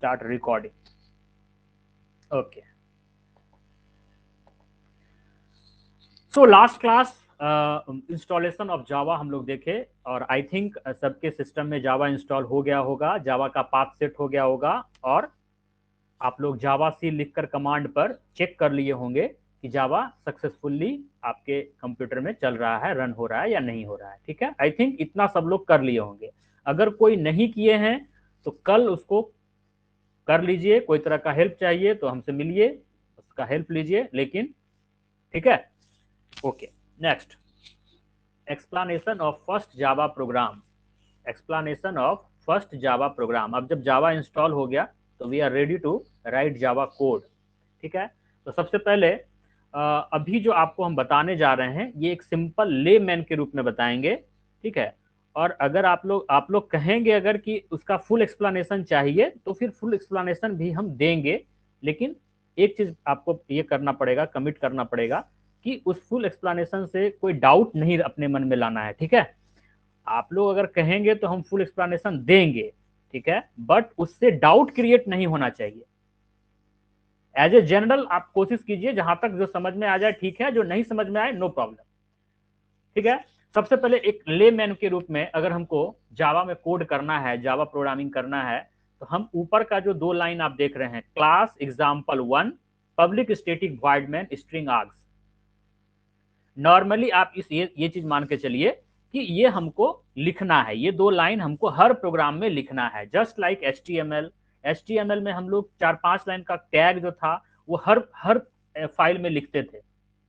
start recording. Okay. So last class installation of Java हम लोग देखे और आई थिंक सबके सिस्टम में जावा इंस्टॉल हो गया होगा, जावा का पाथ सेट हो गया होगा और आप लोग जावा सी लिखकर कमांड पर चेक कर लिए होंगे कि जावा सक्सेसफुली आपके कंप्यूटर में चल रहा है, रन हो रहा है या नहीं हो रहा है। ठीक है, आई थिंक इतना सब लोग कर लिए होंगे। अगर कोई नहीं किए हैं तो कल उसको कर लीजिए। कोई तरह का हेल्प चाहिए तो हमसे मिलिए, उसका हेल्प लीजिए। लेकिन ठीक है, okay. Next, explanation of first Java program. Explanation of first Java program. अब जब जावा इंस्टॉल हो गया तो we are ready to write Java code. ठीक है, तो सबसे पहले अभी जो आपको हम बताने जा रहे हैं ये एक सिंपल लेमैन के रूप में बताएंगे। ठीक है, और अगर आप लोग कहेंगे अगर कि उसका फुल एक्सप्लेनेशन चाहिए तो फिर फुल एक्सप्लेनेशन भी हम देंगे। लेकिन एक चीज आपको ये करना पड़ेगा, कमिट करना पड़ेगा कि उस फुल एक्सप्लेनेशन से कोई डाउट नहीं अपने मन में लाना है। ठीक है, आप लोग अगर कहेंगे तो हम फुल एक्सप्लेनेशन देंगे, ठीक है, बट उससे डाउट क्रिएट नहीं होना चाहिए। एज ए जनरल आप कोशिश कीजिए, जहां तक जो समझ में आ जाए ठीक है, जो नहीं समझ में आए नो प्रॉब्लम। ठीक है, सबसे पहले एक लेमैन के रूप में अगर हमको जावा में कोड करना है, जावा प्रोग्रामिंग करना है, तो हम ऊपर का जो दो लाइन आप देख रहे हैं, class example 1 public static void main string args, normally आप ये चीज मान के चलिए कि ये हमको लिखना है, ये दो लाइन हमको हर प्रोग्राम में लिखना है। जस्ट लाइक एचटीएमएल में हम लोग 4-5 लाइन का टैग जो था वो हर फाइल में लिखते थे।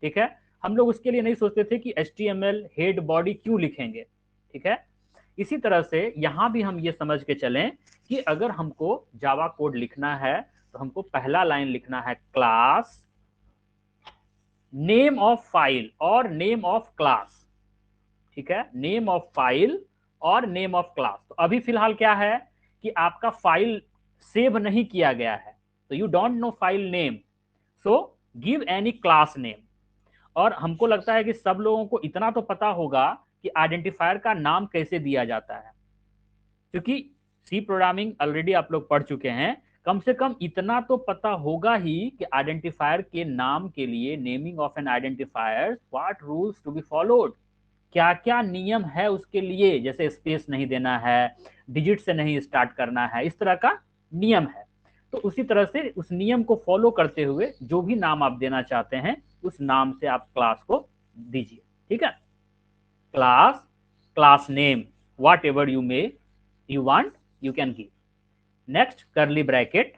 ठीक है, हम लोग उसके लिए नहीं सोचते थे कि एचटीएमएल हेड बॉडी क्यों लिखेंगे। ठीक है, इसी तरह से यहां भी हम ये समझ के चलें कि अगर हमको जावा कोड लिखना है तो हमको पहला लाइन लिखना है क्लास नेम ऑफ फाइल और नेम ऑफ क्लास। ठीक है, नेम ऑफ फाइल और नेम ऑफ क्लास। तो अभी फिलहाल क्या है कि आपका फाइल सेव नहीं किया गया है, तो you don't know file name, so give any class name. और हमको लगता है कि सब लोगों को इतना तो पता होगा कि आइडेंटिफायर का नाम कैसे दिया जाता है, क्योंकि सी प्रोग्रामिंग ऑलरेडी आप लोग पढ़ चुके हैं। कम से कम इतना तो पता होगा ही कि आइडेंटिफायर के नाम के लिए, naming of an identifier, what rules to be followed, क्या क्या नियम है उसके लिए, जैसे स्पेस नहीं देना है, डिजिट से नहीं स्टार्ट करना है, इस तरह का नियम है। तो उसी तरह से उस नियम को फॉलो करते हुए जो भी नाम आप देना चाहते हैं उस नाम से आप क्लास को दीजिए। ठीक है, class, class name, what ever you want you can give. Next, curly bracket.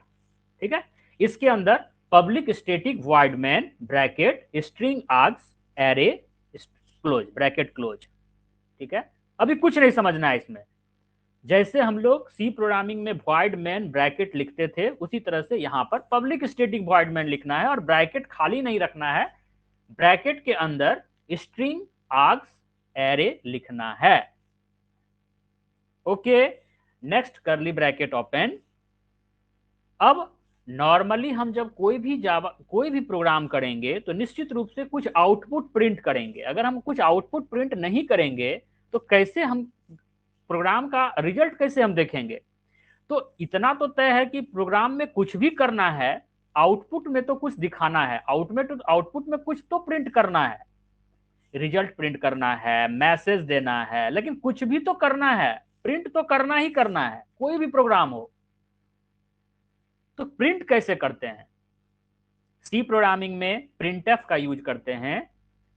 ठीक है, इसके अंदर public static void main bracket string args array close, bracket close. ठीक है, अभी कुछ नहीं समझना है इसमें। जैसे हम लोग सी प्रोग्रामिंग में वॉइड मैन ब्रैकेट लिखते थे उसी तरह से यहां पर पब्लिक स्टैटिक वॉइड मैन लिखना है और ब्रैकेट खाली नहीं रखना है, ब्रैकेट के अंदर स्ट्रिंग आर्ग्स एरे लिखना है। Okay, next, curly bracket open. अब नॉर्मली हम जब कोई भी प्रोग्राम करेंगे तो निश्चित रूप से कुछ आउटपुट प्रिंट करेंगे। अगर हम कुछ आउटपुट प्रिंट नहीं करेंगे तो कैसे हम प्रोग्राम का रिजल्ट कैसे हम देखेंगे। तो इतना तो तय है कि प्रोग्राम में कुछ भी करना है, आउटपुट में तो कुछ दिखाना है, आउटपुट में कुछ तो प्रिंट करना है, रिजल्ट प्रिंट करना है, मैसेज देना है, लेकिन कुछ भी तो करना है, प्रिंट तो करना ही करना है, कोई भी प्रोग्राम हो। तो प्रिंट कैसे करते हैं? सी प्रोग्रामिंग में प्रिंटएफ का यूज करते हैं,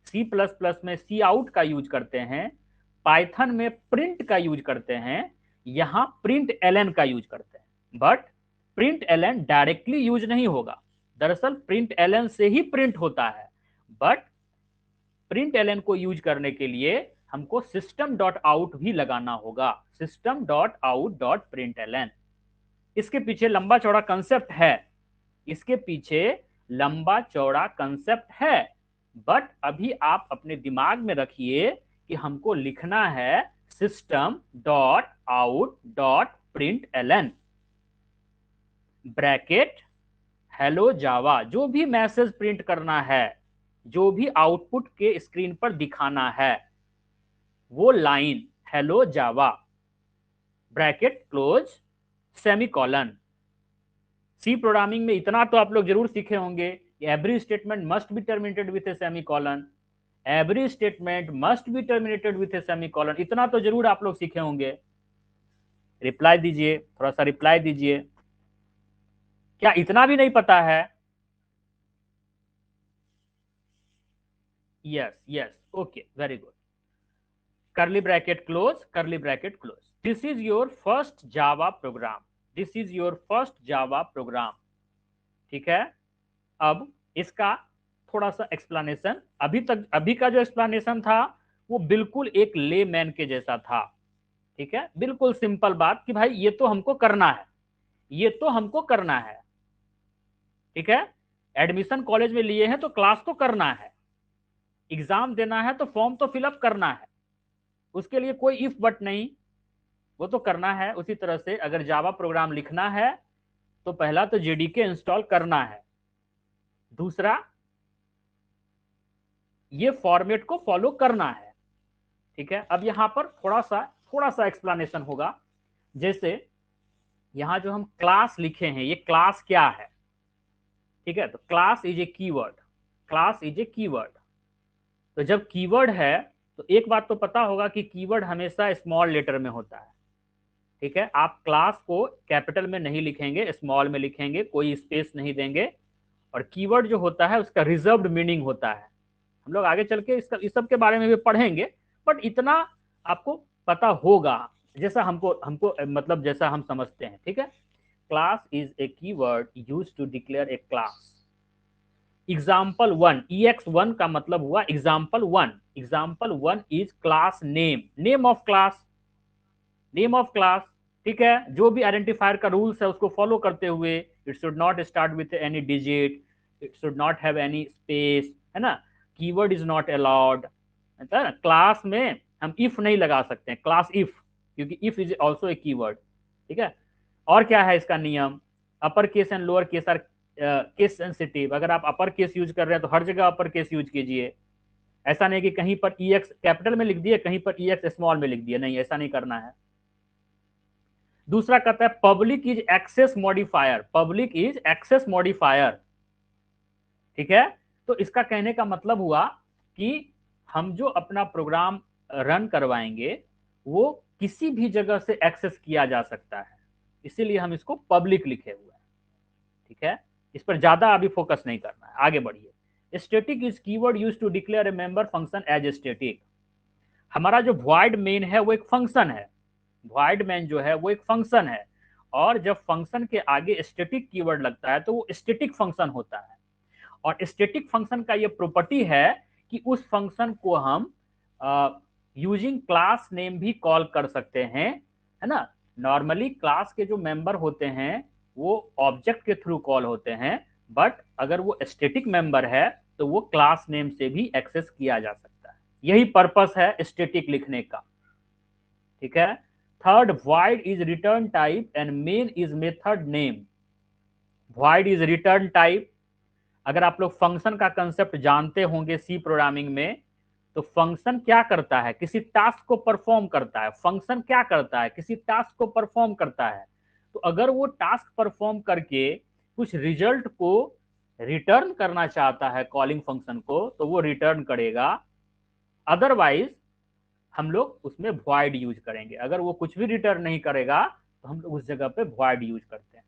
सी प्लस प्लस में सी आउट का यूज करते हैं, पाइथन में प्रिंट का यूज करते हैं, यहां प्रिंट एलएन का यूज करते हैं। But print LN directly use नहीं होगा, दरअसल प्रिंट एलएन से ही प्रिंट होता है। बट प्रिंट एलएन को यूज करने के लिए हमको सिस्टम डॉट आउट भी लगाना होगा, system dot out dot print LN. इसके पीछे लंबा चौड़ा कंसेप्ट है, इसके पीछे लंबा चौड़ा कंसेप्ट है, बट अभी आप अपने दिमाग में रखिए कि हमको लिखना है system dot out dot print LN bracket hello Java. जो भी मैसेज प्रिंट करना है, जो भी आउटपुट के स्क्रीन पर दिखाना है, वो line hello Java bracket close semicolon. C programming में इतना तो आप लोग जरूर सीखे होंगे, every statement must be terminated with a semicolon, every statement must be terminated with a semicolon, इतना तो जरूर आप लोग सीखे होंगे। रिप्लाई दीजिए, थोड़ा सा रिप्लाई दीजिए, क्या इतना भी नहीं पता है? Yes yes, okay, very good. curly bracket close, curly bracket close. This is your first Java program. This is your first Java program. ठीक है, अब इसका थोड़ा सा एक्सप्लेनेशन, अभी का जो एक्सप्लेनेशन था वो बिल्कुल एक लेमैन के जैसा था। ठीक है, बिल्कुल सिंपल बात कि भाई ये तो हमको करना है, ये तो हमको करना है। ठीक है, एडमिशन कॉलेज में लिए हैं तो क्लास तो करना है, एग्जाम देना है तो फॉर्म तो फिलअप करना है, उसके लिए कोई इफ बट नहीं, वो तो करना है। उसी तरह से अगर जावा प्रोग्राम लिखना है तो पहला तो जेडीके इंस्टॉल करना है, दूसरा ये फॉर्मेट को फॉलो करना है। ठीक है, अब यहां पर थोड़ा सा एक्सप्लेनेशन होगा। जैसे यहां जो हम क्लास लिखे हैं, ये क्लास क्या है? ठीक है, तो class is a keyword, class is a keyword. तो जब कीवर्ड है तो एक बात तो पता होगा कि कीवर्ड हमेशा स्मॉल लेटर में होता है। ठीक है, आप क्लास को कैपिटल में नहीं लिखेंगे, स्मॉल में लिखेंगे, कोई स्पेस नहीं देंगे। और कीवर्ड जो होता है उसका रिजर्व्ड मीनिंग होता है। हम लोग आगे चल के इस सब के बारे में भी पढ़ेंगे, बट इतना आपको पता होगा जैसा हमको हमको मतलब जैसा हम समझते हैं। ठीक है, class is a keyword used to declare a class. Example 1, ex1 का मतलब हुआ example 1। Example 1 is class name, name of class, name of class. ठीक है, जो भी आइडेंटिफायर का रूल्स है उसको फॉलो करते हुए, it should not start with any digit, it should not have any space, है ना, keyword is not allowed. Class में हम इफ नहीं लगा सकते हैं, क्लास इफ, क्योंकि if is also a keyword. ठीक है, और क्या है इसका नियम? Upper case and lower case are case sensitive. अगर आप अपर केस यूज कर रहे हैं तो हर जगह अपर केस यूज कीजिए। ऐसा नहीं कि कहीं पर ई एक्स कैपिटल में लिख दिए, कहीं पर ई एक्स स्मॉल में लिख दिए, नहीं, ऐसा नहीं करना है। दूसरा कहता है public is access modifier, public is access modifier. ठीक है, तो इसका कहने का मतलब हुआ कि हम जो अपना प्रोग्राम रन करवाएंगे वो किसी भी जगह से एक्सेस किया जा सकता है, इसीलिए हम इसको पब्लिक लिखे हुए हैं। ठीक है, इस पर ज्यादा अभी फोकस नहीं करना है, आगे बढ़िए। Static is keyword used to declare a member function as static. हमारा जो void मेन है वो एक फंक्शन है, void main जो है वो एक फंक्शन है, और जब फंक्शन के आगे स्टैटिक कीवर्ड लगता है तो वो स्टैटिक फंक्शन होता है। और स्टैटिक फंक्शन का ये प्रॉपर्टी है कि उस फंक्शन को हम यूजिंग क्लास नेम भी कॉल कर सकते हैं, है ना। नॉर्मली क्लास के जो मेंबर होते हैं वो ऑब्जेक्ट के थ्रू कॉल होते हैं, बट अगर वो स्टैटिक मेंबर है तो वो क्लास नेम से भी एक्सेस किया जा सकता है। यही पर्पस है स्टैटिक लिखने का। ठीक है, third, void is return type and main is method name. void is return type. अगर आप लोग फंक्शन का कंसेप्ट जानते होंगे सी प्रोग्रामिंग में, तो फंक्शन क्या करता है? किसी टास्क को परफॉर्म करता है। फंक्शन क्या करता है? किसी टास्क को परफॉर्म करता है। तो अगर वो टास्क परफॉर्म करके कुछ रिजल्ट को रिटर्न करना चाहता है कॉलिंग फंक्शन को, तो वो रिटर्न करेगा। अदरवाइज हम लोग उसमें void यूज करेंगे। अगर वो कुछ भी रिटर्न नहीं करेगा तो हम लोग उस जगह पे void यूज करते हैं।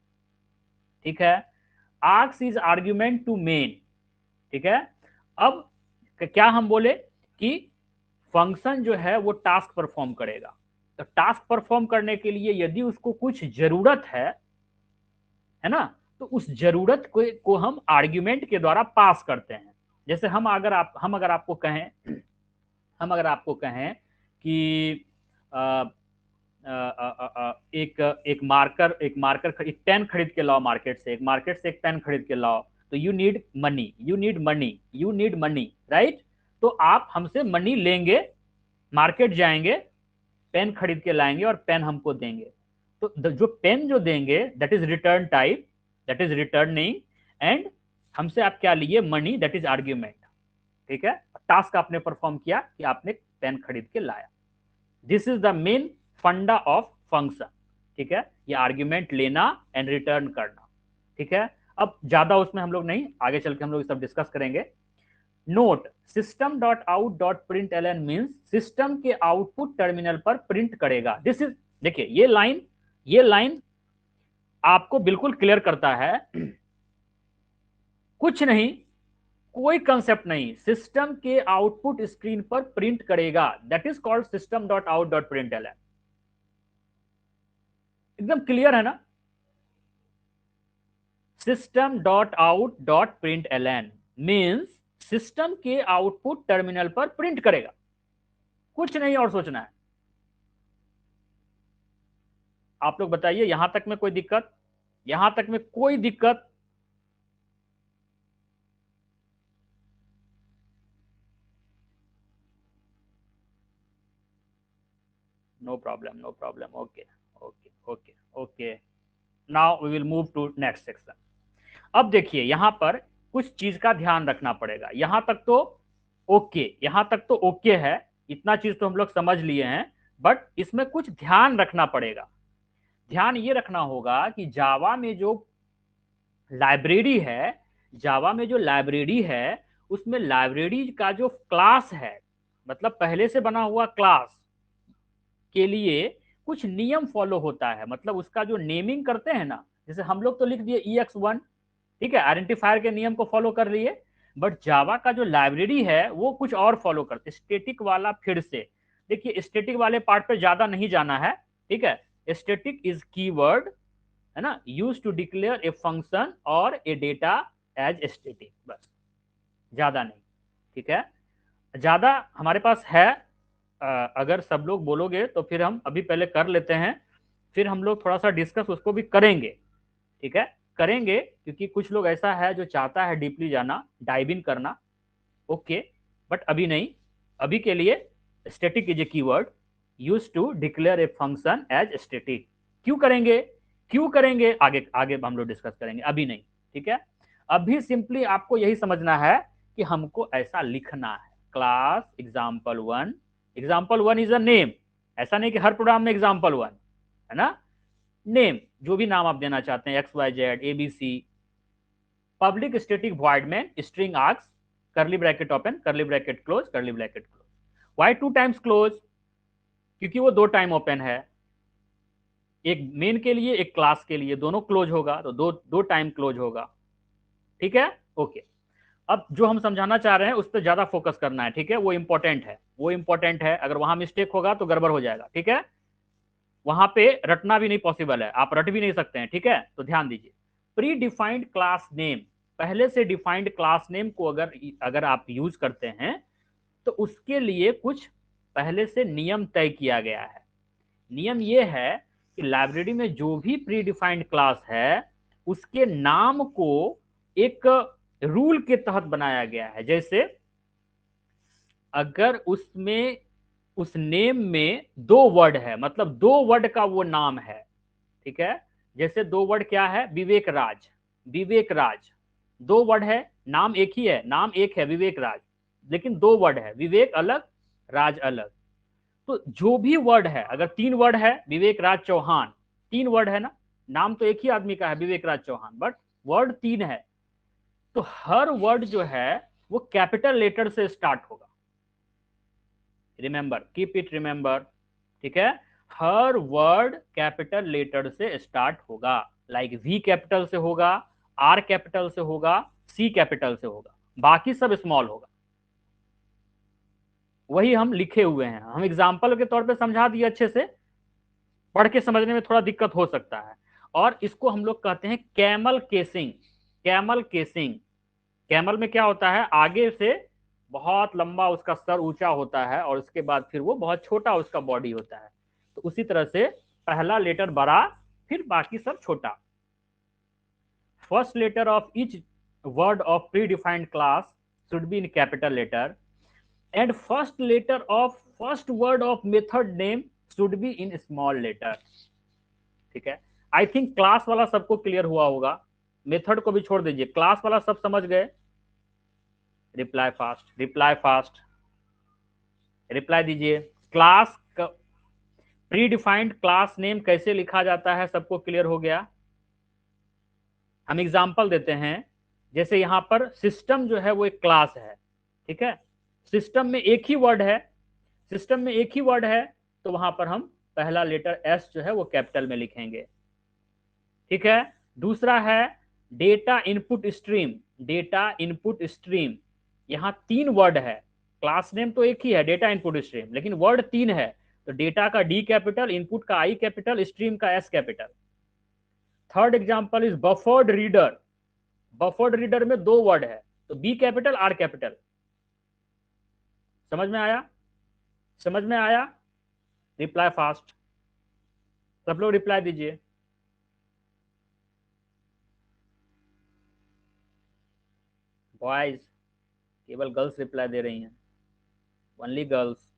ठीक है, args is argument to main. ठीक है, अब क्या हम बोले कि फंक्शन जो है वो टास्क परफॉर्म करेगा, तो टास्क परफॉर्म करने के लिए यदि उसको कुछ जरूरत है ना, तो उस जरूरत को हम आर्ग्यूमेंट के द्वारा पास करते हैं। जैसे हम अगर आपको कहें, हम अगर आपको कहें कि एक मार्कर एक पेन खरीद के लाओ मार्केट से, एक पेन खरीद के लाओ, तो यू नीड मनी, राइट। तो आप हमसे मनी लेंगे, मार्केट जाएंगे, पेन खरीद के लाएंगे और पेन हमको देंगे। तो जो पेन जो देंगे that is return type, that is returning, and हमसे आप क्या लिए? Money, that is argument. ठीक है, टास्क आपने परफॉर्म किया कि आपने पेन खरीद के लाया। दिस इज द मेन फंडा ऑफ फंक्शन। ठीक है, ये आर्ग्यूमेंट लेना एंड रिटर्न करना। ठीक है, अब ज्यादा उसमें हम लोग नहीं, आगे चल के हम लोग सब डिस्कस करेंगे। Note, system dot out dot print L N means system के आउटपुट टर्मिनल पर प्रिंट करेगा। दिस इज, देखिए ये लाइन आपको बिल्कुल क्लियर करता है, कुछ नहीं, कोई कंसेप्ट नहीं, सिस्टम के आउटपुट स्क्रीन पर प्रिंट करेगा, that is called system dot out dot print L N. एकदम क्लियर है ना, system dot out dot print L N means system के आउटपुट टर्मिनल पर प्रिंट करेगा, कुछ नहीं और सोचना है। आप लोग बताइए, यहां तक में कोई दिक्कत, यहां तक में कोई दिक्कत? No problem, no problem, okay okay okay okay. Now we will move to next section. अब देखिए यहां पर कुछ चीज का ध्यान रखना पड़ेगा। यहां तक तो ओके, यहां तक तो ओके है, इतना चीज तो हम लोग समझ लिए हैं, बट इसमें कुछ ध्यान रखना पड़ेगा। ध्यान ये रखना होगा कि जावा में जो लाइब्रेरी है, जावा में जो लाइब्रेरी है, उसमें लाइब्रेरी का जो क्लास है, मतलब पहले से बना हुआ क्लास के लिए कुछ नियम फॉलो होता है। मतलब उसका जो नेमिंग करते हैं ना, जैसे हम लोग तो लिख दिए EX1, ठीक है, आइडेंटिफायर के नियम को फॉलो कर लिए, बट जावा का जो लाइब्रेरी है वो कुछ और फॉलो करते, स्टेटिक वाला। फिर से देखिए, स्टेटिक वाले पार्ट पे ज्यादा नहीं जाना है, ठीक है। स्टेटिक इज कीवर्ड, है ना, use to declare a function और ए डेटा एज स्टेटिक, बस, ज्यादा नहीं, ठीक है। ज्यादा हमारे पास है, अगर सब लोग बोलोगे तो फिर हम अभी पहले कर लेते हैं, फिर हम लोग थोड़ा सा डिस्कस उसको भी करेंगे, ठीक है, करेंगे, क्योंकि कुछ लोग ऐसा है जो चाहता है डीपली जाना, डाइव इन करना, ओके, बट अभी नहीं। अभी के लिए static is a keyword use to declare a function as static. क्यों करेंगे, क्यों करेंगे, आगे आगे हम लोग डिस्कस करेंगे, अभी नहीं, ठीक है। अभी सिंपली आपको यही समझना है कि हमको ऐसा लिखना है, क्लास एग्जाम्पल1, एग्जाम्पल1 इज अ नेम, ऐसा नहीं कि हर प्रोग्राम में एग्जाम्पल1, है ना, नेम जो भी नाम आप देना चाहते हैं, XYZ ABC, public static void main string args, curly bracket open, curly bracket close, curly bracket close. Why 2 times close? क्योंकि वो 2 टाइम ओपन है, एक मेन के लिए एक क्लास के लिए, दोनों क्लोज होगा तो दो दो टाइम क्लोज होगा, ठीक है, ओके। अब जो हम समझाना चाह रहे हैं उस पर ज्यादा फोकस करना है, ठीक है, वो इंपॉर्टेंट है, वो इंपॉर्टेंट है, अगर वहां मिस्टेक होगा तो गड़बड़ हो जाएगा, ठीक है। वहां पे रटना भी नहीं पॉसिबल है, आप रट भी नहीं सकते हैं, ठीक है, तो ध्यान दीजिए। प्री डिफाइंड क्लास नेम, पहले से डिफाइंड क्लास नेम को अगर अगर आप यूज करते हैं तो उसके लिए कुछ पहले से नियम तय किया गया है। नियम यह है कि लाइब्रेरी में जो भी प्री डिफाइंड क्लास है उसके नाम को एक रूल के तहत बनाया गया है। जैसे अगर उसमें उस नेम में 2 वर्ड है, मतलब 2 वर्ड का वो नाम है, ठीक है। जैसे 2 वर्ड क्या है, विवेक राज, विवेक राज, 2 वर्ड है, नाम एक ही है, नाम एक है विवेक राज, लेकिन 2 वर्ड है, विवेक अलग, राज अलग। तो जो भी वर्ड है, अगर 3 वर्ड है, विवेक राज चौहान, 3 वर्ड है ना, नाम तो एक ही आदमी का है विवेक राज चौहान, बट वर्ड 3 है, तो हर वर्ड जो है वो कैपिटल लेटर से स्टार्ट होगा। रिमेंबर, कीप इट रिमेंबर, ठीक है, हर वर्ड कैपिटल लेटर से स्टार्ट होगा, लाइक V कैपिटल से होगा, R कैपिटल से होगा, C कैपिटल से होगा, बाकी सब स्मॉल होगा। वही हम लिखे हुए हैं, हम एग्जाम्पल के तौर पे समझा दिए अच्छे से, पढ़ के समझने में थोड़ा दिक्कत हो सकता है। और इसको हम लोग कहते हैं camel casing, camel casing. Camel में क्या होता है, आगे से बहुत लंबा उसका सर ऊंचा होता है और उसके बाद फिर वो बहुत छोटा उसका बॉडी होता है, तो उसी तरह से पहला लेटर बड़ा, फिर बाकी सब छोटा। First letter of each word of pre defined class should be in capital letter and first letter of first word of method name should be in small letter, ठीक है। आई थिंक क्लास वाला सबको clear हुआ होगा, method को भी छोड़ दीजिए, क्लास वाला सब समझ गए। Reply fast, reply fast, reply दीजिए। Class pre defined class name कैसे लिखा जाता है, सबको क्लियर हो गया? हम एग्जाम्पल देते हैं, जैसे यहाँ पर सिस्टम जो है वो एक क्लास है, ठीक है, सिस्टम में एक ही वर्ड है, सिस्टम में एक ही वर्ड है, तो वहां पर हम पहला लेटर एस जो है वो कैपिटल में लिखेंगे, ठीक है। दूसरा है data input stream, data input stream, यहां 3 वर्ड है, क्लास नेम तो एक ही है डेटा इनपुट स्ट्रीम, लेकिन वर्ड 3 है, तो डेटा का डी कैपिटल, इनपुट का आई कैपिटल, स्ट्रीम का S capital. Third example is buffered reader, buffered reader में 2 वर्ड है, तो बी कैपिटल आर कैपिटल। समझ में आया, समझ में आया? रिप्लाई फास्ट, सब लोग रिप्लाई दीजिए। बॉयज, केवल गर्ल्स रिप्लाई दे रही हैं, only girls,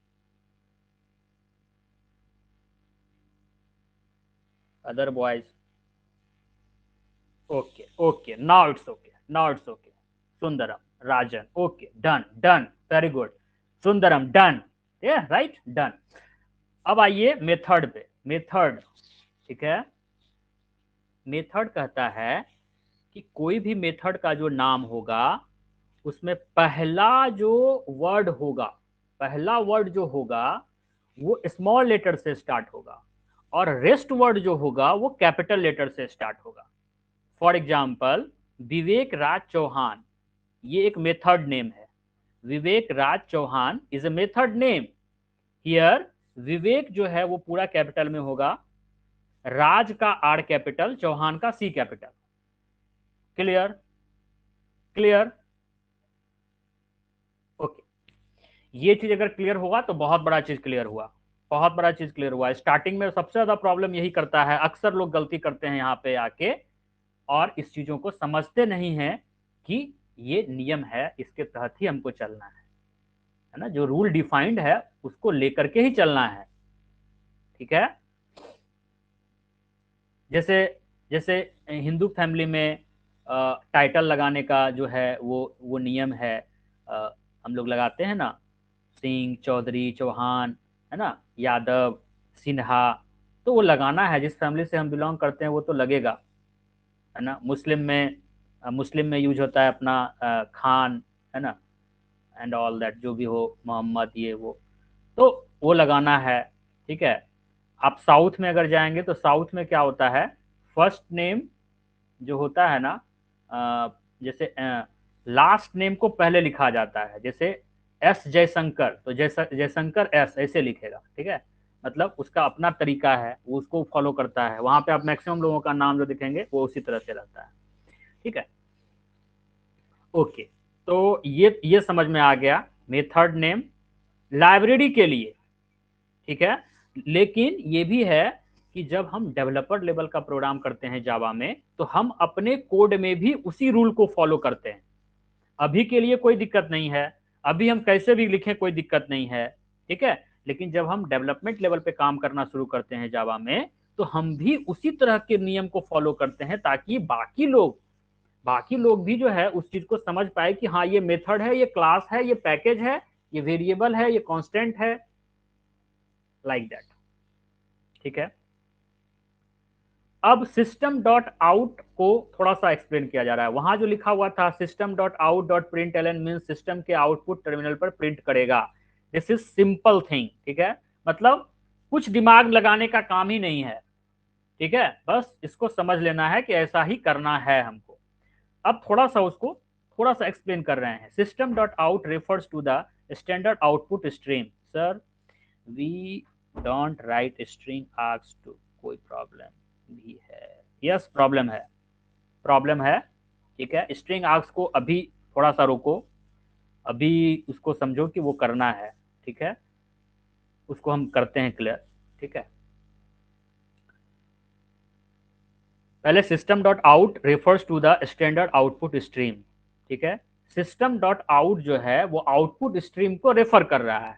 other boys. Okay okay, now it's okay, now it's okay. Sundaram, Rajan, okay, done done, very good, Sundaram done, right, done. अब आइए मेथड पे, मेथड, ठीक है। मेथड कहता है कि कोई भी मेथड का जो नाम होगा उसमें पहला जो वर्ड होगा, पहला वर्ड जो होगा वो स्मॉल लेटर से स्टार्ट होगा, और रेस्ट वर्ड जो होगा वो कैपिटल लेटर से स्टार्ट होगा। फॉर एग्जाम्पल, विवेक राज चौहान, ये एक मेथड नेम है, Vivek Raj Chauhan is a method name. Here Vivek जो है वो पूरा कैपिटल में होगा, राज का आर कैपिटल, चौहान का सी कैपिटल। Clear, clear, okay. ये चीज अगर क्लियर होगा तो बहुत बड़ा चीज क्लियर हुआ, बहुत बड़ा चीज क्लियर हुआ। स्टार्टिंग में सबसे ज्यादा प्रॉब्लम यही करता है, अक्सर लोग गलती करते हैं यहाँ पे आके, और इस चीजों को समझते नहीं है कि ये नियम है, इसके तहत ही हमको चलना है ना, जो रूल डिफाइंड है उसको लेकर के ही चलना है, ठीक है। जैसे जैसे हिंदू फैमिली में टाइटल लगाने का जो है वो नियम है, हम लोग लगाते हैं ना, सिंह, चौधरी, चौहान, है ना, यादव, सिन्हा, तो वो लगाना है, जिस फैमिली से हम बिलोंग करते हैं वो तो लगेगा, है ना। मुस्लिम में यूज होता है अपना खान, है ना, एंड ऑल दैट, जो भी हो, मोहम्मद, ये वो, तो वो लगाना है, ठीक है। आप साउथ में अगर जाएंगे तो साउथ में क्या होता है, फर्स्ट नेम जो होता है ना, जैसे लास्ट नेम को पहले लिखा जाता है, जैसे एस जयशंकर, तो जयशंकर एस ऐसे लिखेगा, ठीक है, मतलब उसका अपना तरीका है, वो उसको फॉलो करता है। वहां पे आप मैक्सिमम लोगों का नाम जो दिखेंगे वो उसी तरह से रहता है, ठीक है, ओके। तो ये समझ में आ गया मेथड नेम लाइब्रेरी के लिए, ठीक है। लेकिन ये भी है कि जब हम डेवलपर लेवल का प्रोग्राम करते हैं जावा में, तो हम अपने कोड में भी उसी रूल को फॉलो करते हैं। अभी के लिए कोई दिक्कत नहीं है, अभी हम कैसे भी लिखें कोई दिक्कत नहीं है, ठीक है। लेकिन जब हम डेवलपमेंट लेवल पे काम करना शुरू करते हैं जावा में, तो हम भी उसी तरह के नियम को फॉलो करते हैं, ताकि बाकी लोग भी जो है उस चीज को समझ पाए कि हाँ ये मेथड है, ये क्लास है, ये पैकेज है, ये वेरिएबल है, ये कांस्टेंट है, लाइक दैट, ठीक है। अब सिस्टम डॉट आउट को थोड़ा सा एक्सप्लेन किया जा रहा है। वहां जो लिखा हुआ था system dot out dot print L N mean system के आउटपुट टर्मिनल पर प्रिंट करेगा। दिस इज सिंपल थिंग, ठीक है, मतलब कुछ दिमाग लगाने का काम ही नहीं है, ठीक है, बस इसको समझ लेना है कि ऐसा ही करना है हमको। अब थोड़ा सा उसको थोड़ा सा एक्सप्लेन कर रहे हैं। System dot out refers to the standard output stream. Sir we don't write string args too, कोई प्रॉब्लम भी है? यस, प्रॉब्लम है, प्रॉब्लम है, ठीक है। स्ट्रिंग आर्ग्स को अभी थोड़ा सा रोको, अभी उसको समझो कि वो करना है, ठीक है, उसको हम करते हैं क्लियर, ठीक है। पहले system dot out refers to the standard output stream, ठीक है। सिस्टम डॉट आउट जो है वो आउटपुट स्ट्रीम को रेफर कर रहा है,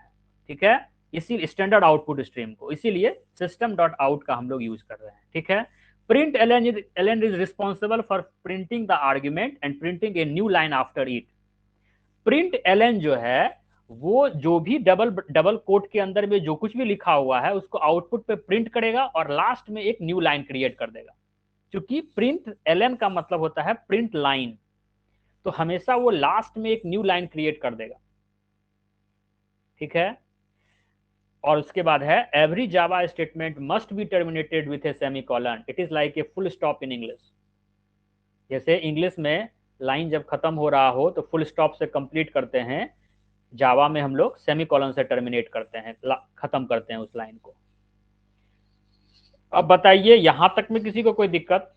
ठीक है, इसी स्टैंडर्ड आउटपुट स्ट्रीम को, इसीलिए सिस्टम डॉट आउट का हम लोग यूज कर रहे हैं, ठीक है। Print LN is responsible for printing the argument and printing a new line after it. Print LN जो है वो जो भी डबल कोट के अंदर में जो कुछ भी लिखा हुआ है उसको आउटपुट पे प्रिंट करेगा और लास्ट में एक न्यू लाइन क्रिएट कर देगा, क्योंकि प्रिंट एलन का मतलब होता है प्रिंट लाइन, तो हमेशा वो लास्ट में एक न्यू लाइन क्रिएट कर देगा, ठीक है। और उसके बाद है every Java statement must be terminated with a semicolon, it is like a full stop in English. जैसे इंग्लिश में लाइन जब खत्म हो रहा हो तो फुल स्टॉप से कंप्लीट करते हैं, जावा में हम लोग सेमीकोलन से टर्मिनेट करते हैं, खत्म करते हैं उस लाइन को। अब बताइए यहां तक में किसी को कोई दिक्कत?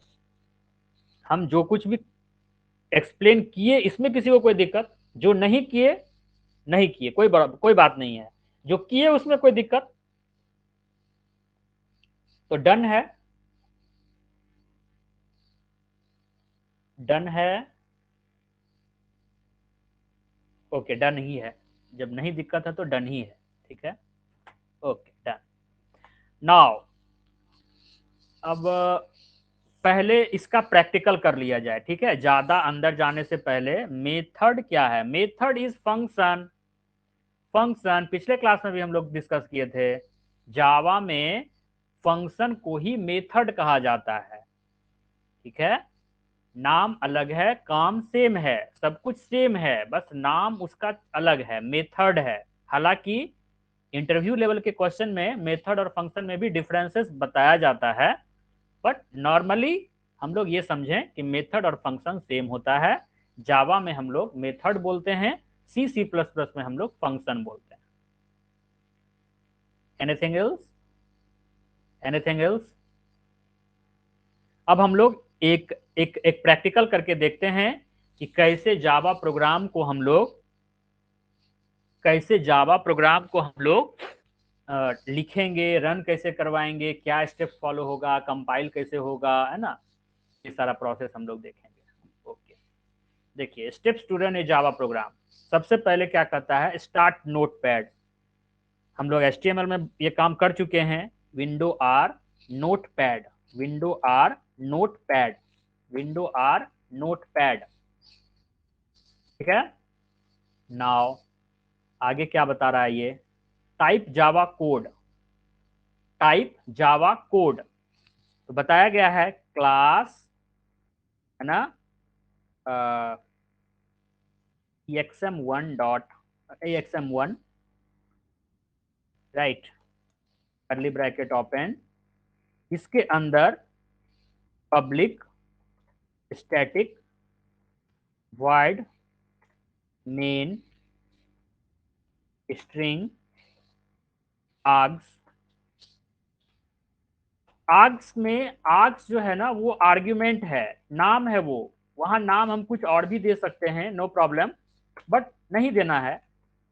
हम जो कुछ भी एक्सप्लेन किए इसमें किसी को कोई दिक्कत? जो नहीं किए नहीं किए, कोई बात नहीं है। जो किए उसमें कोई दिक्कत? तो डन है, डन है, ओके डन ही है। जब नहीं दिक्कत है तो डन ही है, ठीक है, ओके डन। नाउ अब पहले इसका प्रैक्टिकल कर लिया जाए, ठीक है, ज्यादा अंदर जाने से पहले। मेथड क्या है? Method is function. फंक्शन पिछले क्लास में भी हम लोग डिस्कस किए थे, जावा में फंक्शन को ही मेथड कहा जाता है, ठीक है। नाम अलग है, काम सेम है, सब कुछ सेम है, बस नाम उसका अलग है, मेथड है। हालांकि इंटरव्यू लेवल के क्वेश्चन में मेथड और फंक्शन में भी डिफरेंसेस बताया जाता है, बट नॉर्मली हम लोग ये समझें कि मेथड और फंक्शन सेम होता है। जावा में हम लोग मेथड बोलते हैं, सी प्लस प्लस में हम लोग फंक्शन बोलते हैं। Anything else? Anything else? अब हम लोग एक एक एक प्रैक्टिकल करके देखते हैं कि कैसे जावा प्रोग्राम को हम लोग लिखेंगे, रन कैसे करवाएंगे, क्या स्टेप फॉलो होगा, कंपाइल कैसे होगा, है ना, ये सारा प्रोसेस हम लोग देखेंगे। ओके, देखिए steps to run a Java program. सबसे पहले क्या करता है? Start notepad. हम लोग एचटीएमएल में ये काम कर चुके हैं। Window R notepad, window R notepad, window R notepad, ठीक है। नाउ आगे क्या बता रहा है ये? Type Java code, type Java code. तो बताया गया है क्लास, है ना, exam1 dot exam1 right, curly bracket open, इसके अंदर public static void main string args. Args में आर्ग्स जो है ना वो आर्ग्यूमेंट है, नाम है वो, वहां नाम हम कुछ और भी दे सकते हैं, नो प्रॉब्लम, बट नहीं देना है।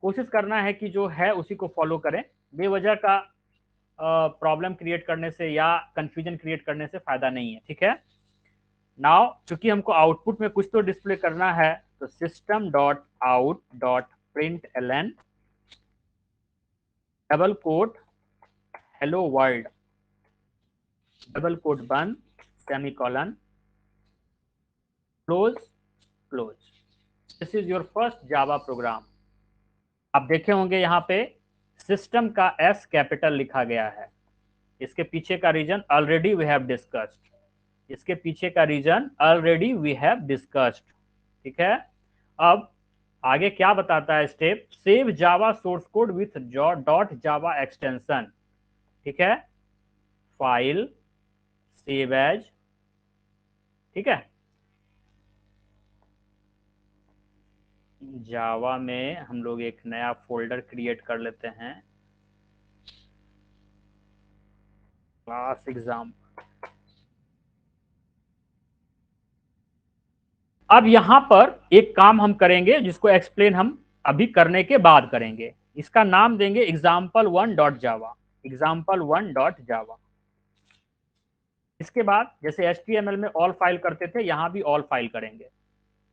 कोशिश करना है कि जो है उसी को फॉलो करें, बेवजह का प्रॉब्लम क्रिएट करने से या कंफ्यूजन क्रिएट करने से फायदा नहीं है, ठीक है। नाउ चूंकि हमको आउटपुट में कुछ तो डिस्प्ले करना है, तो system dot out dot println double quote hello world, double quote बंद, semicolon, close, close. This is your first Java program. आप देखे होंगे यहाँ पे सिस्टम का एस कैपिटल लिखा गया है। इसके पीछे का reason already we have discussed, इसके पीछे का reason already we have discussed, ठीक है। अब आगे क्या बताता है step? Save Java source code with dot Java extension, ठीक है, फाइल सेव एज, ठीक है। जावा में हम लोग एक नया फोल्डर क्रिएट कर लेते हैं, क्लास एग्जाम। अब यहां पर एक काम हम करेंगे जिसको एक्सप्लेन हम अभी करने के बाद करेंगे। इसका नाम देंगे example1 डॉट जावा, example1 डॉट जावा। इसके बाद जैसे HTML में ऑल फाइल करते थे, यहां भी ऑल फाइल करेंगे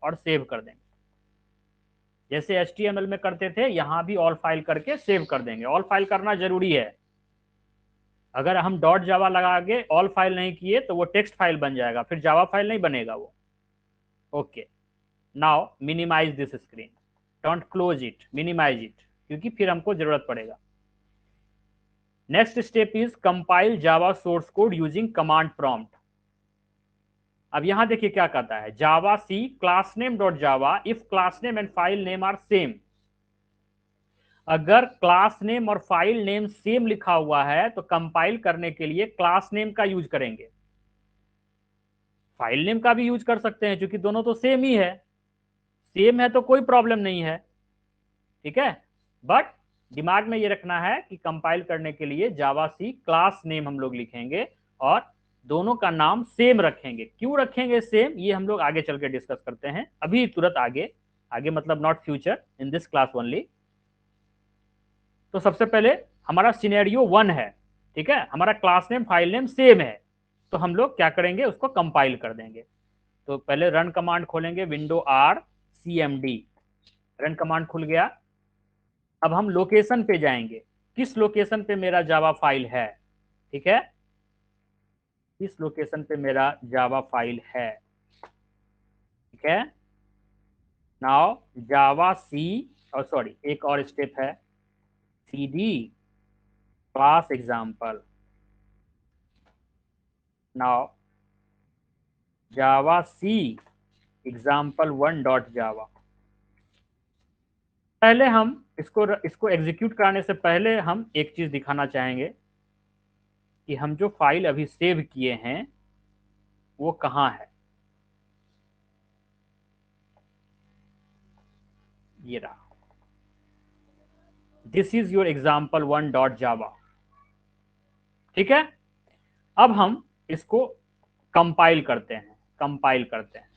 और सेव कर देंगे। जैसे HTML में करते थे, यहां भी ऑल फाइल करके सेव कर देंगे। ऑल फाइल करना जरूरी है, अगर हम डॉट जावा लगा के ऑल फाइल नहीं किए तो वो टेक्स्ट फाइल बन जाएगा, फिर जावा फाइल नहीं बनेगा वो। Okay, now minimize this screen, don't close it, minimize it, क्योंकि फिर हमको जरूरत पड़ेगा। Next step is compile Java source code using command prompt. अब यहां देखिए क्या कहता है, javac class name dot Java if class name and file name are same. अगर क्लास नेम और फाइल नेम सेम लिखा हुआ है तो कंपाइल करने के लिए क्लास नेम का यूज करेंगे, फाइल नेम का भी यूज कर सकते हैं क्योंकि दोनों तो सेम ही है, सेम है तो कोई प्रॉब्लम नहीं है, ठीक है। बट दिमाग में ये रखना है कि कंपाइल करने के लिए जावा सी क्लास नेम हम लोग लिखेंगे और दोनों का नाम सेम रखेंगे। क्यों रखेंगे सेम, ये हम लोग आगे चल के डिस्कस करते हैं, अभी तुरंत आगे, आगे मतलब not future, in this class only. तो सबसे पहले हमारा सिनेरियो 1 है, ठीक है, हमारा class name file name same है, तो हम लोग क्या करेंगे, उसको कंपाइल कर देंगे। तो पहले रन कमांड खोलेंगे, window R CMD, run command खुल गया। अब हम लोकेशन पे जाएंगे, किस लोकेशन पे मेरा जावा फाइल है, ठीक है, किस लोकेशन पे मेरा जावा फाइल है, ठीक है। नाउ जावा सी, और सॉरी एक और स्टेप है, CD क्लास एग्जाम्पल, नाउ जावा सी example1 डॉट जावा। पहले हम इसको एग्जीक्यूट कराने से पहले हम एक चीज दिखाना चाहेंगे कि हम जो फाइल अभी सेव किए हैं वो कहाँ है। ये रहा, this is your example1 dot Java, ठीक है। अब हम इसको कंपाइल करते हैं, कंपाइल करते हैं,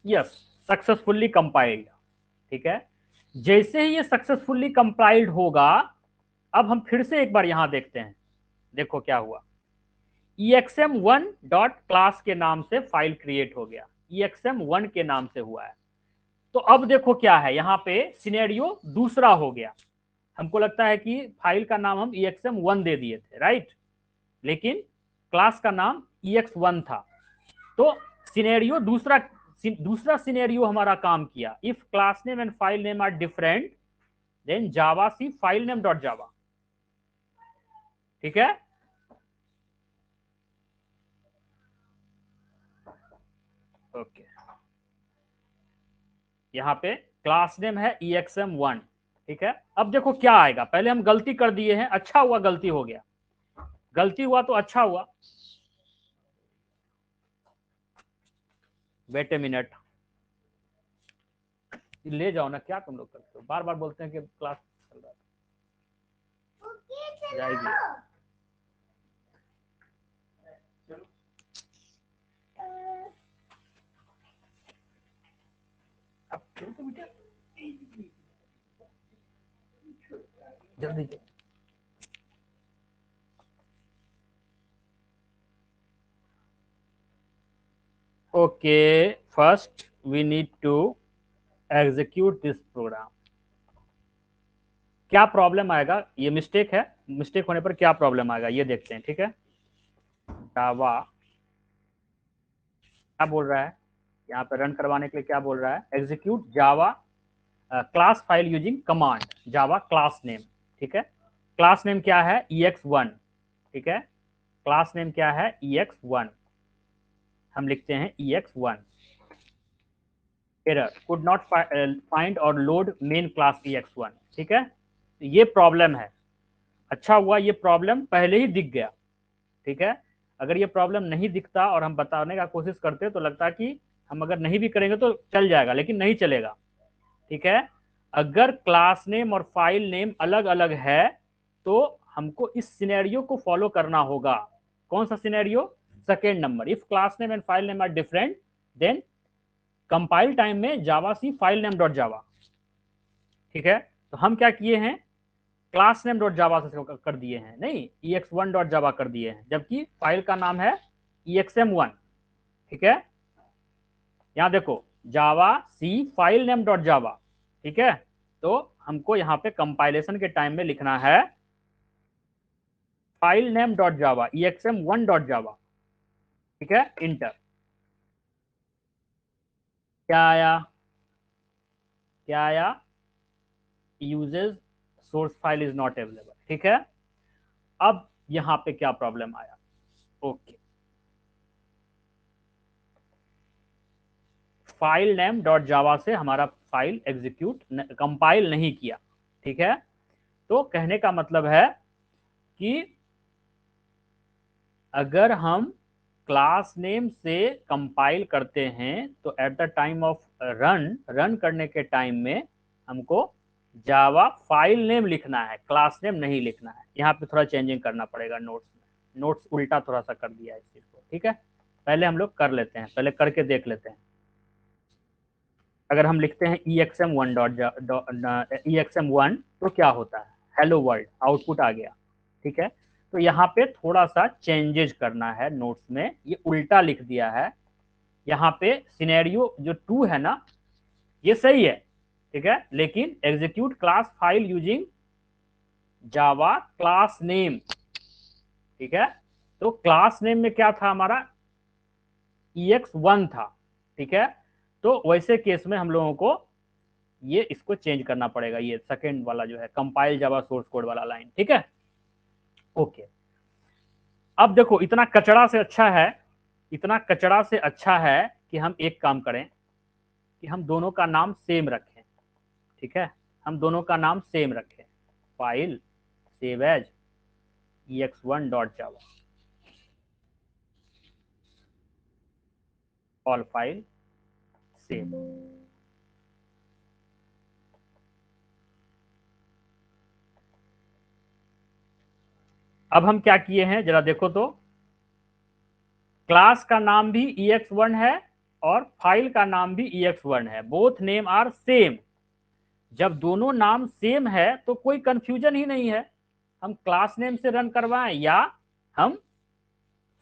यस सक्सेसफुली कंपाइल्ड, ठीक है। जैसे ही ये सक्सेसफुली कंपाइल्ड होगा, अब हम फिर से एक बार यहां देखते हैं, देखो क्या हुआ, exam1 डॉट क्लास के नाम से फाइल क्रिएट हो गया, exam1 के नाम से हुआ है। तो अब देखो क्या है, यहाँ पे सिनेरियो दूसरा हो गया। हमको लगता है कि फाइल का नाम हम exam1 दे दिए थे, राइट, लेकिन क्लास का नाम ex1 था। तो सिनेरियो दूसरा, दूसरा सिनेरियो हमारा काम किया, if class name and file name are different then javac file name dot Java, ठीक है। ओके, यहाँ पे क्लास नेम है exam1, ठीक है। अब देखो क्या आएगा, पहले हम गलती कर दिए हैं, अच्छा हुआ गलती हो गया, गलती हुआ तो अच्छा हुआ। वेट ए मिनट, ले जाओ ना, क्या तुम लोग करते हो, बार बार बोलते हैं कि क्लास चल रहा है, जाएगी। अब जल्दी okay, first we need to execute this program. क्या प्रॉब्लम आएगा, ये मिस्टेक है, मिस्टेक होने पर क्या प्रॉब्लम आएगा ये देखते हैं, ठीक है। जावा क्या बोल रहा है, यहाँ पे रन करवाने के लिए क्या बोल रहा है, execute Java class file using command Java class name, ठीक है। क्लास नेम क्या है, ex1, ठीक है, क्लास नेम क्या है, ex1, हम लिखते हैं ex1, error could not find और लोड मेन क्लास ex1, ठीक है। ये प्रॉब्लम है, अच्छा हुआ ये प्रॉब्लम पहले ही दिख गया, ठीक है। अगर ये प्रॉब्लम नहीं दिखता और हम बताने का कोशिश करते तो लगता कि हम अगर नहीं भी करेंगे तो चल जाएगा, लेकिन नहीं चलेगा, ठीक है। अगर क्लास नेम और फाइल नेम अलग अलग है तो हमको इस सिनेरियो को फॉलो करना होगा। कौन सा scenario, second number, if class name and file name are different then compile time में javac file name dot Java, ठीक है। तो हम क्या किए हैं, क्लास नेम डॉट जावा से कर दिए हैं, नहीं ex1 डॉट जावा कर दिए हैं, जबकि फाइल का नाम है exam1, ठीक है। यहां देखो जावा सी फाइल नेम डॉट जावा, ठीक है। तो हमको यहाँ पे कंपाइलेशन के टाइम में लिखना है फाइल नेम डॉट जावा exam1 डॉट जावा, ठीक है, इंटर। क्या आया, क्या आया, uses source file is not available, ठीक है। अब यहाँ पे क्या प्रॉब्लम आया, ओके, फाइल नेम डॉट जावा से हमारा फाइल एग्जीक्यूट कंपाइल नहीं किया, ठीक है। तो कहने का मतलब है कि अगर हम क्लास नेम से कंपाइल करते हैं तो eight the time of run करने के टाइम में हमको जावा फाइल नेम लिखना है, क्लास नेम नहीं लिखना है। यहाँ पे थोड़ा चेंजिंग करना पड़ेगा नोट्स में, नोट्स उल्टा थोड़ा सा कर दिया है इस चीज को, ठीक है। पहले हम लोग कर लेते हैं, पहले करके देख लेते हैं। अगर हम लिखते हैं exam1 तो क्या होता है, हेलो वर्ल्ड आउटपुट आ गया, ठीक है। तो यहाँ पे थोड़ा सा चेंजेस करना है नोट्स में, ये उल्टा लिख दिया है। यहाँ पे सिनेरियो जो 2 है ना ये सही है, ठीक है, लेकिन execute class file using Java class name, ठीक है। तो क्लास नेम में क्या था हमारा, ex1 था, ठीक है। तो वैसे केस में हम लोगों को ये इसको चेंज करना पड़ेगा, ये सेकंड वाला जो है कंपाइल जावा सोर्स कोड वाला लाइन, ठीक है। ओके, अब देखो इतना कचड़ा से अच्छा है, इतना कचड़ा से अच्छा है कि हम एक काम करें कि हम दोनों का नाम सेम रखें, ठीक है। हम दोनों का नाम सेम रखें, file save as ex1.java, all file save. अब हम क्या किए हैं जरा देखो तो, क्लास का नाम भी ex1 है और फाइल का नाम भी ex1 है, बोथ नेम आर सेम। जब दोनों नाम सेम है तो कोई कंफ्यूजन ही नहीं है, हम क्लास नेम से रन करवाएं या हम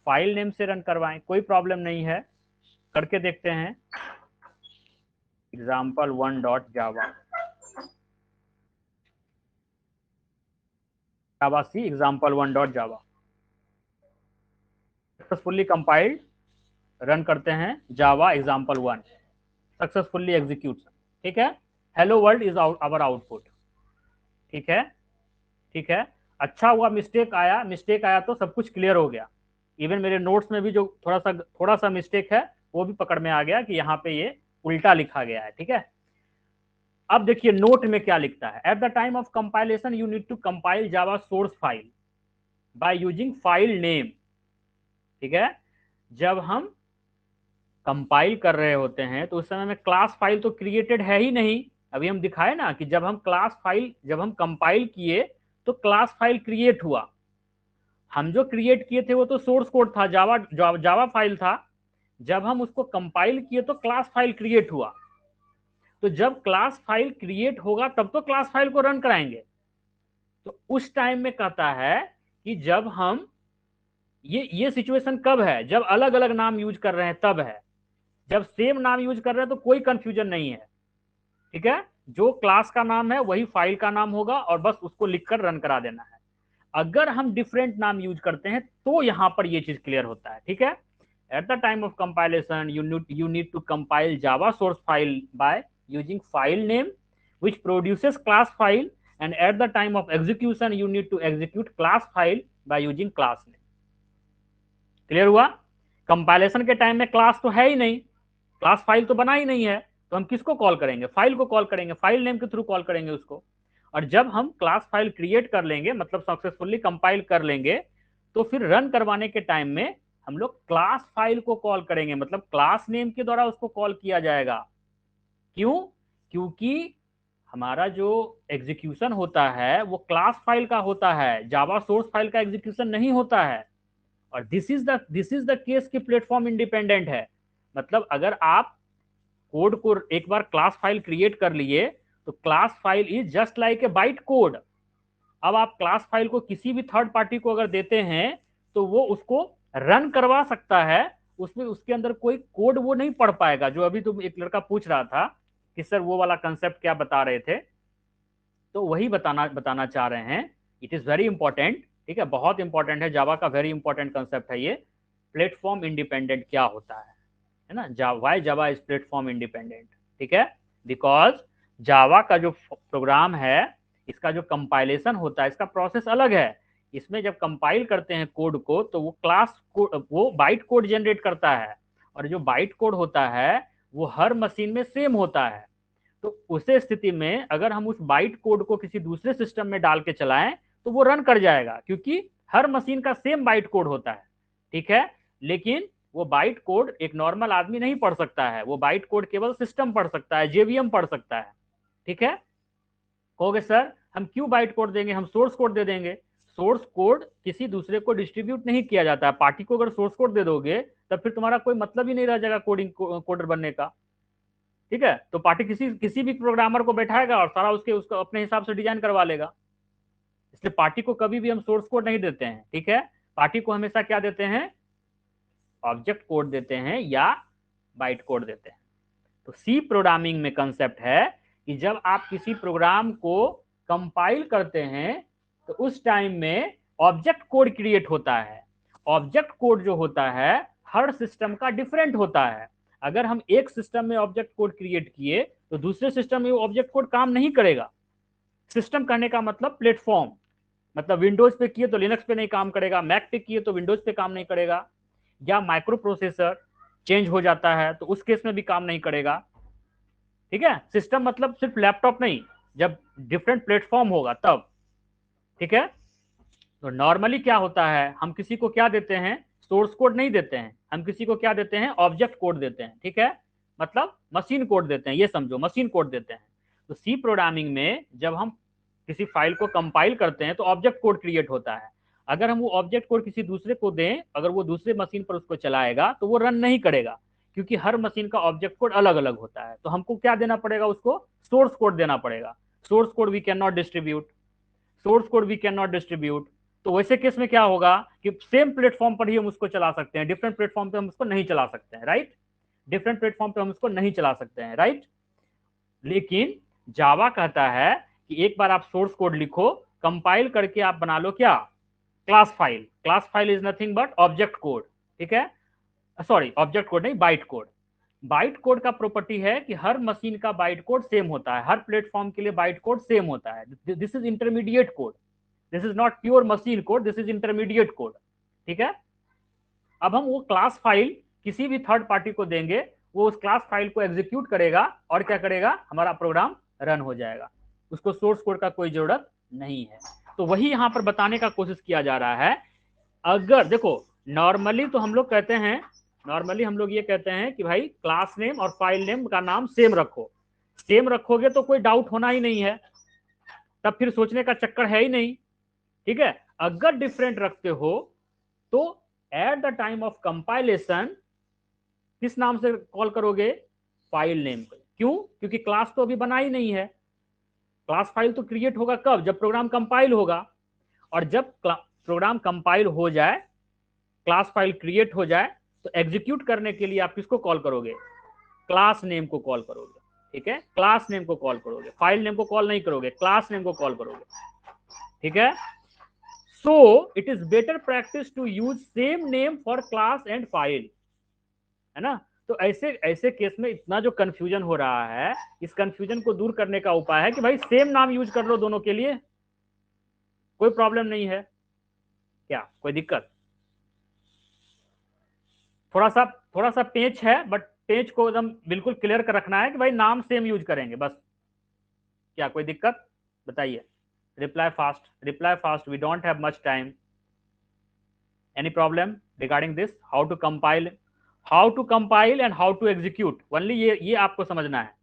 फाइल नेम से रन करवाएं, कोई प्रॉब्लम नहीं है। करके देखते हैं example1.java, javac example1.java successfully compiled, run करते हैं जावा example1, सक्सेसफुली एग्जीक्यूट, ठीक है। Hello world is our output, ठीक है, ठीक है। अच्छा हुआ मिस्टेक आया तो सब कुछ क्लियर हो गया। इवन मेरे नोट्स में भी जो थोड़ा सा मिस्टेक है वो भी पकड़ में आ गया कि यहाँ पे ये उल्टा लिखा गया है, ठीक है। अब देखिए नोट में क्या लिखता है, at the time of compilation you need to compile Java source file by using file name, ठीक है। जब हम कंपाइल कर रहे होते हैं तो उस समय में क्लास फाइल तो क्रिएटेड है ही नहीं। अभी हम दिखाए ना कि जब हम कंपाइल किए तो क्लास फाइल क्रिएट हुआ। हम जो क्रिएट किए थे वो तो सोर्स कोड था, जावा फाइल था। जब हम उसको कंपाइल किए तो क्लास फाइल क्रिएट हुआ। तो जब क्लास फाइल क्रिएट होगा तब तो क्लास फाइल को रन कराएंगे। तो उस टाइम में कहता है कि जब हम ये सिचुएशन कब है, जब अलग अलग नाम यूज कर रहे हैं तब है। जब सेम नाम यूज कर रहे हैं तो कोई कंफ्यूजन नहीं है, ठीक है। जो क्लास का नाम है वही फाइल का नाम होगा और बस उसको लिखकर रन करा देना है। अगर हम डिफरेंट नाम यूज करते हैं तो यहां पर ये चीज क्लियर होता है, ठीक है। At the time of compilation you need to compile java source file by using file name which produces class file, and at the time of execution you need to execute class file by using class name। Clear हुआ। Compilation के time में class तो है ही नहीं, class file तो बना ही नहीं है, तो हम किसको कॉल करेंगे, फाइल को कॉल करेंगे, फाइल नेम के थ्रू कॉल करेंगे उसको। और जब हम क्लास फाइल क्रिएट कर लेंगे, मतलब सक्सेसफुली कंपाइल कर लेंगे, तो फिर रन करवाने के टाइम में हम लोग क्लास फाइल को कॉल करेंगे, मतलब क्लास नेम के द्वारा उसको कॉल किया जाएगा। क्यों, क्योंकि हमारा जो एग्जीक्यूशन होता है वो क्लास फाइल का होता है, जावा सोर्स फाइल का एग्जीक्यूशन नहीं होता है। और दिस इज द केस की प्लेटफॉर्म इंडिपेंडेंट है। मतलब अगर आप कोड को एक बार क्लास फाइल क्रिएट कर लिए तो class file is just like a byte code. अब आप क्लास फाइल को किसी भी थर्ड पार्टी को अगर देते हैं तो वो उसको रन करवा सकता है, उसमें उसके अंदर कोई कोड वो नहीं पढ़ पाएगा। जो अभी तुम एक लड़का पूछ रहा था कि सर वो वाला कंसेप्ट क्या बता रहे थे, तो वही बताना चाह रहे हैं। इट इज वेरी इंपॉर्टेंट, ठीक है, बहुत इंपॉर्टेंट है, जावा का वेरी इंपॉर्टेंट कंसेप्ट है ये। प्लेटफॉर्म इंडिपेंडेंट क्या होता है ना, why Java is platform independent, ठीक है। बिकॉज जावा का जो प्रोग्राम है, इसका जो कंपाइलेशन होता है, इसका प्रोसेस अलग है। इसमें जब कंपाइल करते हैं कोड को तो वो क्लास कोड, वो बाइट कोड जनरेट करता है, और जो बाइट कोड होता है वो हर मशीन में सेम होता है। तो उस स्थिति में अगर हम उस बाइट कोड को किसी दूसरे सिस्टम में डाल के चलाएं तो वो रन कर जाएगा, क्योंकि हर मशीन का सेम बाइट कोड होता है। ठीक है, लेकिन वो बाइट कोड एक नॉर्मल आदमी नहीं पढ़ सकता है, वो बाइट कोड केवल सिस्टम पढ़ सकता है, जेवीएम पढ़ सकता है। ठीक है, कहोगे सर हम क्यों बाइट कोड देंगे, हम सोर्स कोड दे देंगे। सोर्स कोड किसी दूसरे को डिस्ट्रीब्यूट नहीं किया जाता है। पार्टी को अगर सोर्स कोड दे दोगे तब फिर तुम्हारा कोई मतलब ही नहीं रह जाएगा कोडिंग कोडर बनने का। ठीक है, तो पार्टी किसी किसी भी प्रोग्रामर को बैठाएगा और सारा उसको अपने हिसाब से डिजाइन करवा लेगा। इसलिए पार्टी को कभी भी हम सोर्स कोड नहीं देते हैं। ठीक है, पार्टी को हमेशा क्या देते हैं, ऑब्जेक्ट कोड देते हैं या बाइट कोड देते हैं। तो सी प्रोग्रामिंग में कंसेप्ट है कि जब आप किसी प्रोग्राम को कंपाइल करते हैं तो उस टाइम में ऑब्जेक्ट कोड क्रिएट होता है। ऑब्जेक्ट कोड जो होता है हर सिस्टम का डिफरेंट होता है। अगर हम एक सिस्टम में ऑब्जेक्ट कोड क्रिएट किए तो दूसरे सिस्टम में वो ऑब्जेक्ट कोड काम नहीं करेगा। सिस्टम कहने का मतलब प्लेटफॉर्म, मतलब विंडोज पे किए तो लिनक्स पे नहीं काम करेगा, मैक पे किए तो विंडोज पे काम नहीं करेगा, या माइक्रो प्रोसेसर चेंज हो जाता है तो उस केस में भी काम नहीं करेगा। ठीक है, सिस्टम मतलब सिर्फ लैपटॉप नहीं, जब डिफरेंट प्लेटफॉर्म होगा तब। ठीक है, तो नॉर्मली क्या होता है, हम किसी को क्या देते हैं, सोर्स कोड नहीं देते हैं, हम किसी को क्या देते हैं, ऑब्जेक्ट कोड देते हैं। ठीक है, मतलब मशीन कोड देते हैं, ये समझो मशीन कोड देते हैं। तो सी प्रोग्रामिंग में जब हम किसी फाइल को कंपाइल करते हैं तो ऑब्जेक्ट कोड क्रिएट होता है। अगर हम वो ऑब्जेक्ट कोड किसी दूसरे को दें, अगर वो दूसरे मशीन पर उसको चलाएगा तो वो रन नहीं करेगा, क्योंकि हर मशीन का ऑब्जेक्ट कोड अलग अलग होता है। तो हमको क्या देना पड़ेगा, उसको सोर्स कोड देना पड़ेगा। Source code we can not distribute, source code we can not distribute. तो वैसे केस में क्या होगा कि सेम प्लेटफॉर्म पर ही हम उसको चला सकते हैं, डिफरेंट प्लेटफॉर्म पे हम उसको नहीं चला सकते हैं, राइट। डिफरेंट प्लेटफॉर्म पे हम उसको नहीं चला सकते हैं, राइट। लेकिन जावा कहता है कि एक बार आप सोर्स कोड लिखो, कंपाइल करके आप बना लो क्या, class file. Class file is nothing but object code. ठीक है, सॉरी ऑब्जेक्ट कोड नहीं, बाइट कोड। बाइट कोड का प्रॉपर्टी है कि हर मशीन का बाइट कोड सेम होता है, हर प्लेटफॉर्म के लिए बाइट कोड सेम होता है। This is intermediate code, this is not pure machine code, this is intermediate code. ठीक है, अब हम वो क्लास फाइल किसी भी थर्ड पार्टी को देंगे, वो उस क्लास फाइल को एग्जीक्यूट करेगा और क्या करेगा, हमारा प्रोग्राम रन हो जाएगा। उसको सोर्स कोड का कोई जरूरत नहीं है। तो वही यहां पर बताने का कोशिश किया जा रहा है। अगर देखो नॉर्मली तो हम लोग कहते हैं, नॉर्मली हम लोग ये कहते हैं कि भाई क्लास नेम और फाइल नेम का नाम सेम रखो। सेम रखोगे तो कोई डाउट होना ही नहीं है, तब फिर सोचने का चक्कर है ही नहीं। ठीक है, अगर डिफरेंट रखते हो तो eight the time of compilation किस नाम से कॉल करोगे, फाइल नेम। क्यों, क्योंकि क्लास तो अभी बना ही नहीं है। क्लास फाइल तो क्रिएट होगा कब, जब प्रोग्राम कंपाइल होगा। और जब प्रोग्राम कंपाइल हो जाए, क्लास फाइल क्रिएट हो जाए, तो एग्जीक्यूट करने के लिए आप किसको कॉल करोगे, क्लास नेम को कॉल करोगे। ठीक है, क्लास नेम को कॉल करोगे, फाइल नेम को कॉल नहीं करोगे, क्लास नेम को कॉल करोगे। ठीक है, so it is better practice to use same name for class and file, है ना। तो ऐसे ऐसे केस में इतना जो कंफ्यूजन हो रहा है, इस कंफ्यूजन को दूर करने का उपाय है कि भाई सेम नाम यूज कर लो दोनों के लिए, कोई प्रॉब्लम नहीं है। क्या कोई दिक्कत, थोड़ा सा पेच है, बट पेच को एकदम बिल्कुल क्लियर कर रखना है कि भाई नाम सेम यूज करेंगे बस। क्या कोई दिक्कत, बताइए। Reply fast, reply fast, we don't have much time. Any problem regarding this, how to compile, how to compile and how to execute, only ये आपको समझना है।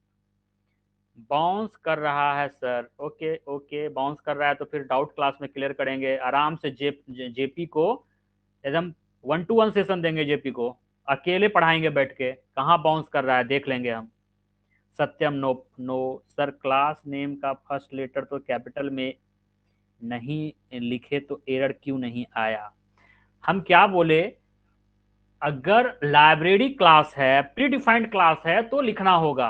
बाउंस कर रहा है सर, ओके ओके, बाउंस कर रहा है तो फिर डाउट क्लास में क्लियर करेंगे आराम से। जेपी को एकदम 1-to-1 सेशन देंगे, जेपी को अकेले पढ़ाएंगे बैठ के, कहाँ बाउंस कर रहा है देख लेंगे हम। Satyam no no sir, class name का फर्स्ट लेटर तो कैपिटल में नहीं लिखे तो एरर क्यों नहीं आया। हम क्या बोले, अगर लाइब्रेरी क्लास है, प्री डिफाइंड क्लास है तो लिखना होगा।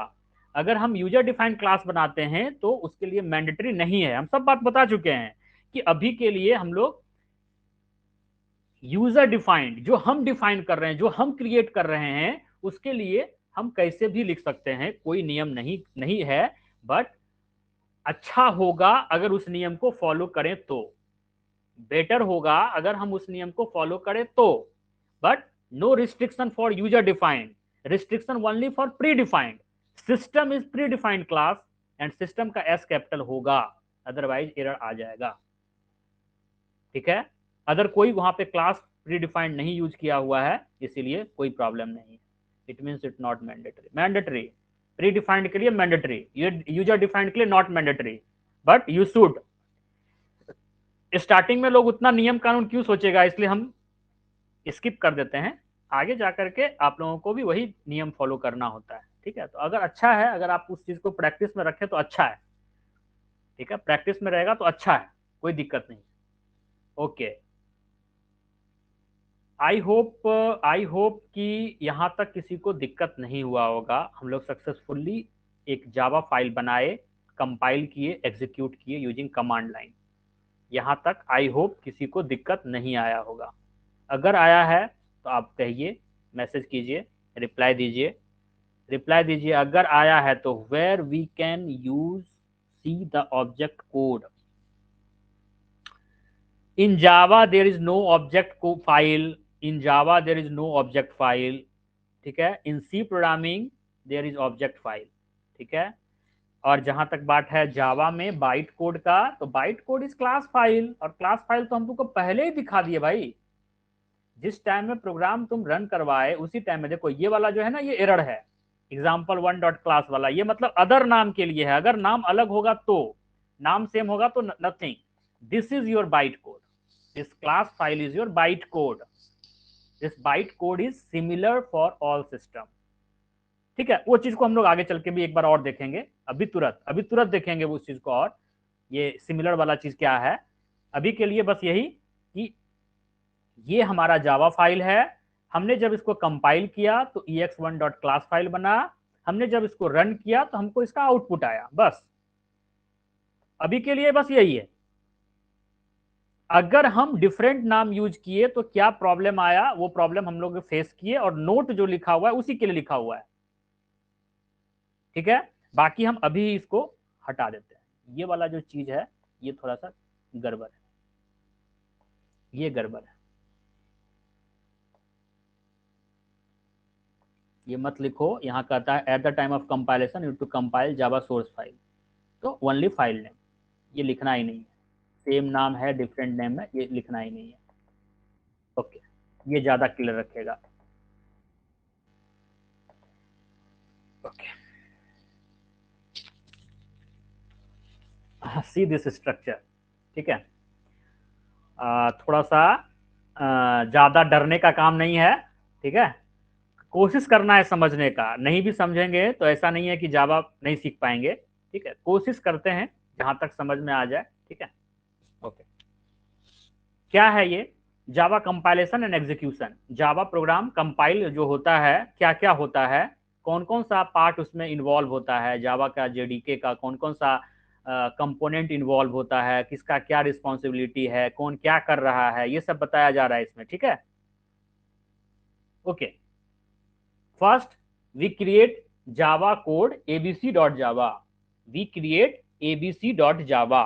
अगर हम यूजर डिफाइंड क्लास बनाते हैं तो उसके लिए मैंडेटरी नहीं है। हम सब बात बता चुके हैं कि अभी के लिए हम लोग यूजर डिफाइंड, जो हम डिफाइन कर रहे हैं, जो हम क्रिएट कर रहे हैं, उसके लिए हम कैसे भी लिख सकते हैं, कोई नियम नहीं है। बट अच्छा होगा अगर उस नियम को फॉलो करें तो। बेटर होगा अगर हम उस नियम को फॉलो करें तो, but no restriction for user defined, restriction only for pre defined. System is pre defined class and system का एस कैपिटल होगा, अदरवाइज एरर आ जाएगा। ठीक है, अगर कोई वहां पे क्लास प्री डिफाइंड नहीं यूज किया हुआ है इसीलिए कोई प्रॉब्लम नहीं। It means it not mandatory, mandatory pre defined के लिए मैंडेटरी, यूजर डिफाइंड के लिए not mandatory, but you should. Starting में लोग उतना नियम कानून क्यों सोचेगा, इसलिए हम स्किप कर देते हैं। आगे जाकर के आप लोगों को भी वही नियम फॉलो करना होता है। ठीक है, तो अगर अच्छा है, अगर आप उस चीज को प्रैक्टिस में रखें तो अच्छा है। ठीक है, प्रैक्टिस में रहेगा तो अच्छा है, कोई दिक्कत नहीं। ओके, आई होप कि यहां तक किसी को दिक्कत नहीं हुआ होगा। हम लोग सक्सेसफुली एक जावा फाइल बनाए, कंपाइल किए, एग्जीक्यूट किए यूजिंग कमांड लाइन। यहां तक आई होप किसी को दिक्कत नहीं आया होगा। अगर आया है तो आप कहिए, मैसेज कीजिए, रिप्लाई दीजिए, रिप्लाई दीजिए अगर आया है तो। Where we can use see the object code in java there is no object file, in java there is no object file। ठीक है, in C programming there is object file. ठीक है, और जहां तक बात है जावा में बाइट कोड का, तो byte code is class file, और क्लास फाइल तो हम तुमको पहले ही दिखा दिए भाई। जिस टाइम में प्रोग्राम तुम रन करवाए उसी टाइम में देखो, ये वाला जो है ना ये एरर है, एग्जाम्पल वन डॉट क्लास वाला, ये मतलब अदर नाम के लिए है। अगर नाम अलग होगा तो, नाम सेम होगा तो nothing. This is your byte code, this class file is your byte code, this byte code is similar for all system. ठीक है, वो चीज को हम लोग आगे चल के भी एक बार और देखेंगे, अभी तुरंत देखेंगे वो उस चीज को। और ये सिमिलर वाला चीज क्या है, अभी के लिए बस यही कि ये हमारा जावा फाइल है। हमने जब इसको कंपाइल किया तो ex1.class फाइल बना, हमने जब इसको रन किया तो हमको इसका आउटपुट आया। बस अभी के लिए बस यही है। अगर हम डिफरेंट नाम यूज किए तो क्या प्रॉब्लम आया, वो प्रॉब्लम हम लोग फेस किए, और नोट जो लिखा हुआ है उसी के लिए लिखा हुआ है। ठीक है, बाकी हम अभी इसको हटा देते हैं। ये वाला जो चीज है ये थोड़ा सा गड़बड़ है, ये गड़बड़ है, ये मत लिखो। यहाँ कहता है at the time of compilation you to compile Java source file, तो ओनली फाइल नेम, ये लिखना ही नहीं है। सेम नाम है डिफरेंट नेम है, ये लिखना ही नहीं है। ओके, ये ज्यादा क्लियर रखेगा। Okay, see this structure. ठीक है, थोड़ा सा ज्यादा डरने का काम नहीं है। ठीक है, कोशिश करना है समझने का, नहीं भी समझेंगे तो ऐसा नहीं है कि जावा नहीं सीख पाएंगे। ठीक है, कोशिश करते हैं जहां तक समझ में आ जाए। ठीक है, ओके। क्या है ये Java compilation and execution? Java program compile जो होता है, क्या क्या होता है, कौन कौन सा पार्ट उसमें इन्वॉल्व होता है, जावा का जेडीके का कौन कौन सा कंपोनेंट इन्वॉल्व होता है, किसका क्या रिस्पॉन्सिबिलिटी है, कौन क्या कर रहा है, ये सब बताया जा रहा है इसमें। ठीक है, okay. First we create Java code abc.java, we create abc.java।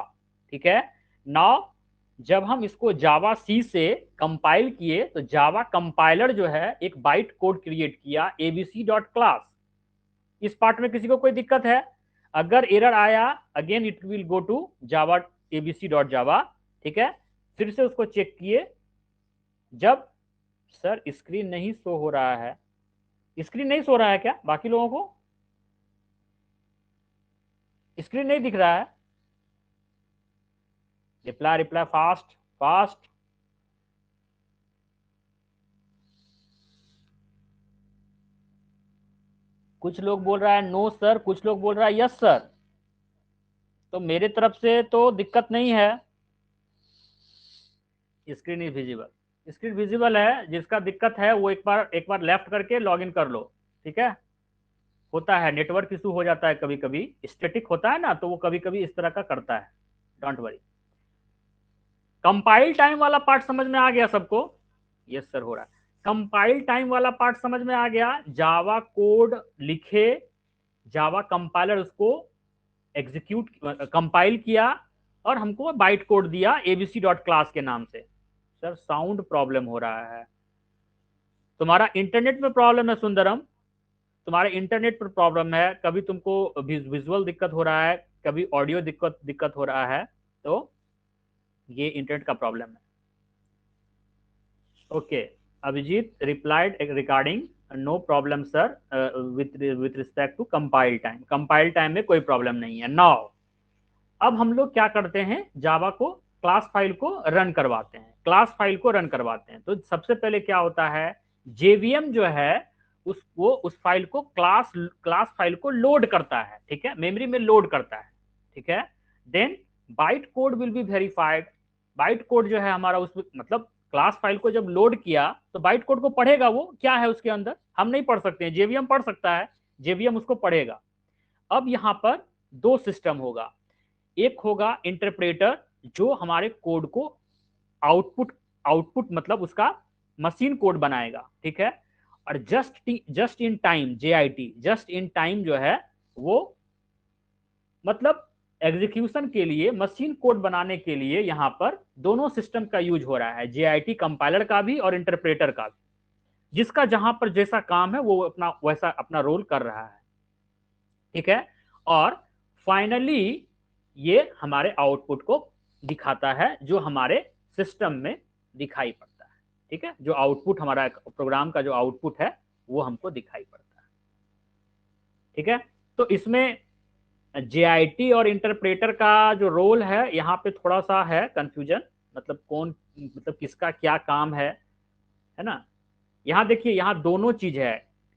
ठीक है, नाउ जब हम इसको जावा सी से कंपाइल किए तो जावा कंपाइलर जो है एक बाइट कोड क्रिएट किया abc.class। इस पार्ट में किसी को कोई दिक्कत है? अगर एरर आया again it will go to Java abc.java। ठीक है, फिर से उसको चेक किए। जब सर स्क्रीन नहीं शो हो रहा है, स्क्रीन नहीं सो रहा है क्या? बाकी लोगों को स्क्रीन नहीं दिख रहा है? Reply reply fast fast. कुछ लोग बोल रहा है नो सर, कुछ लोग बोल रहा है यस सर। तो मेरे तरफ से तो दिक्कत नहीं है। Screen is visible, screen visible है। जिसका दिक्कत है वो एक बार लेफ्ट करके लॉग इन कर लो। ठीक है, होता है नेटवर्क इशू हो जाता है, कभी कभी स्टैटिक होता है ना, तो वो कभी कभी इस तरह का करता है। Don't worry. कंपाइल टाइम वाला पार्ट समझ में आ गया सबको? यस सर हो रहा है। कंपाइल टाइम वाला पार्ट समझ में आ गया। जावा कोड लिखे, जावा कंपाइलर उसको एग्जीक्यूट कंपाइल किया, और हमको बाइट कोड दिया abc डॉट क्लास के नाम से। सर साउंड प्रॉब्लम हो रहा है, तुम्हारा इंटरनेट में प्रॉब्लम है सुंदरम, तुम्हारे इंटरनेट पर प्रॉब्लम है, कभी तुमको विजुअल दिक्कत हो रहा है, कभी ऑडियो दिक्कत दिक्कत हो रहा है, तो ये इंटरनेट का प्रॉब्लम है। Okay, Abhijit replied regarding no problem sir with respect to compile time, compile time में कोई प्रॉब्लम नहीं है। नाउ अब हम लोग क्या करते हैं, जावा को क्लास फाइल को रन करवाते हैं, क्लास फाइल को रन करवाते हैं। तो सबसे पहले क्या होता है, जेवीएम जो है उसको उस फाइल को क्लास फाइल को लोड करता है, ठीक है, मेमोरी में लोड करता है, ठीक है। Then byte code will be verified, byte code जो है हमारा उसमें मतलब क्लास फाइल को जब लोड किया तो बाइट कोड को पढ़ेगा, वो क्या है उसके अंदर हम नहीं पढ़ सकते हैं, जेवीएम पढ़ सकता है, जेवीएम उसको पढ़ेगा। अब यहां पर दो सिस्टम होगा, एक होगा इंटरप्रेटर जो हमारे कोड को आउटपुट आउटपुट मतलब उसका मशीन कोड बनाएगा, ठीक है। और just in time JIT, just in time जो है वो मतलब एग्जीक्यूशन के लिए मशीन कोड बनाने के लिए यहां पर दोनों सिस्टम का यूज हो रहा है, जेआईटी कंपाइलर का भी और इंटरप्रेटर का भी, जिसका जहां पर जैसा काम है वो अपना वैसा अपना रोल कर रहा है, ठीक है। और फाइनली ये हमारे आउटपुट को दिखाता है जो हमारे सिस्टम में दिखाई पड़ता है, ठीक है, जो आउटपुट हमारा प्रोग्राम का जो आउटपुट है वो हमको दिखाई पड़ता है, ठीक है। तो इसमें जेआईटी और इंटरप्रेटर का जो रोल है यहाँ पे थोड़ा सा है कंफ्यूजन, मतलब कौन मतलब किसका क्या काम है ना। यहाँ देखिए, यहाँ दोनों चीज है,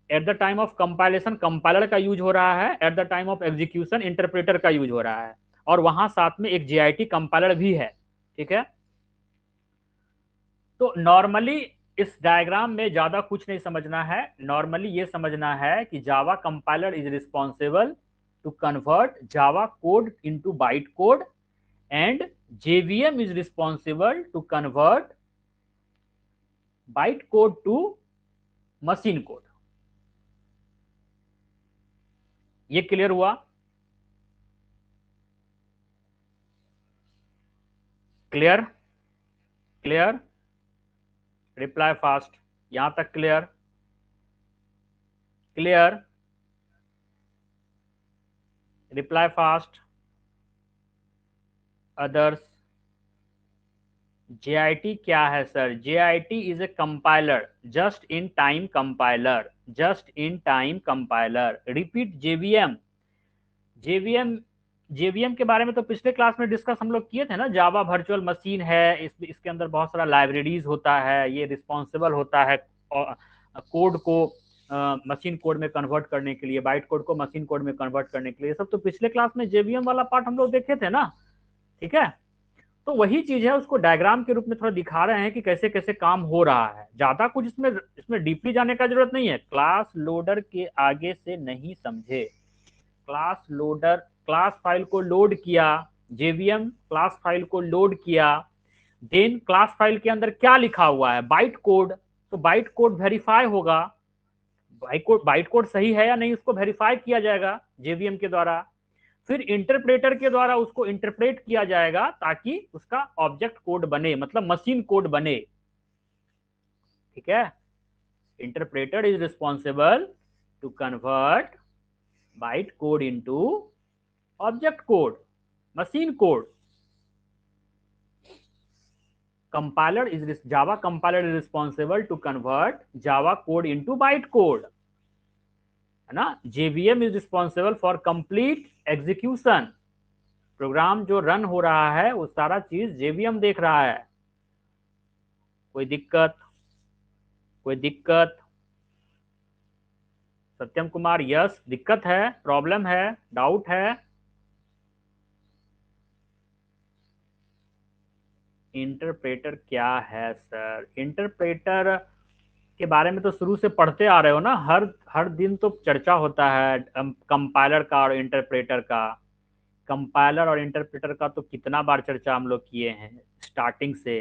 at the time of compilation compiler का यूज हो रहा है, at the time of execution interpreter का यूज हो रहा है, और वहां साथ में एक जेआईटी कंपाइलर भी है, ठीक है। तो नॉर्मली इस डायग्राम में ज्यादा कुछ नहीं समझना है, नॉर्मली ये समझना है कि Java compiler is responsible to convert Java code into byte code and JVM is responsible to convert byte code to machine code। ये क्लियर हुआ? क्लियर? क्लियर? रिप्लाई फास्ट, यहां तक clear? Clear? Reply fast. Others? JIT क्या है sir? JIT is a compiler, just in time compiler, just in time compiler. Repeat JVM, JVM, JVM के बारे में तो पिछले क्लास में डिस्कस हम लोग किए थे ना, जावा वर्चुअल मशीन है, इसके अंदर बहुत सारा लाइब्रेरीज होता है, ये रिस्पॉन्सिबल होता है कोड को मशीन कोड में कन्वर्ट करने के लिए, बाइट कोड को मशीन कोड में कन्वर्ट करने के लिए, सब तो पिछले क्लास में JVM वाला पार्ट हम लोग देखे थे ना, ठीक है। तो वही चीज है, उसको डायग्राम के रूप में थोड़ा दिखा रहे हैं कि कैसे कैसे काम हो रहा है, ज्यादा कुछ इसमें इसमें डीपली जाने का जरूरत नहीं है, क्लास लोडर के आगे से नहीं समझे। क्लास लोडर क्लास फाइल को लोड किया, जेवीएम क्लास फाइल को लोड किया, देन क्लास फाइल के अंदर क्या लिखा हुआ है, बाइट कोड, तो बाइट कोड वेरीफाई होगा, बाइट कोड सही है या नहीं उसको वेरीफाई किया जाएगा जेवीएम के द्वारा, फिर इंटरप्रेटर के द्वारा उसको इंटरप्रेट किया जाएगा ताकि उसका ऑब्जेक्ट कोड बने, मतलब मशीन कोड बने, ठीक है। Interpreter is responsible to convert byte code into object code, machine code. compiler is Java compiler is responsible to convert Java code into byte code, है ना। JVM is responsible for complete execution, program जो run हो रहा है वो सारा चीज JVM देख रहा है। कोई दिक्कत? कोई दिक्कत? सत्यम कुमार यस, दिक्कत है, प्रॉब्लम है, डाउट है? इंटरप्रेटर क्या है सर? इंटरप्रेटर के बारे में तो शुरू से पढ़ते आ रहे हो ना, हर हर दिन तो चर्चा होता है कंपाइलर का और इंटरप्रेटर का, कंपाइलर और इंटरप्रेटर का तो कितना बार चर्चा हम लोग किए हैं स्टार्टिंग से,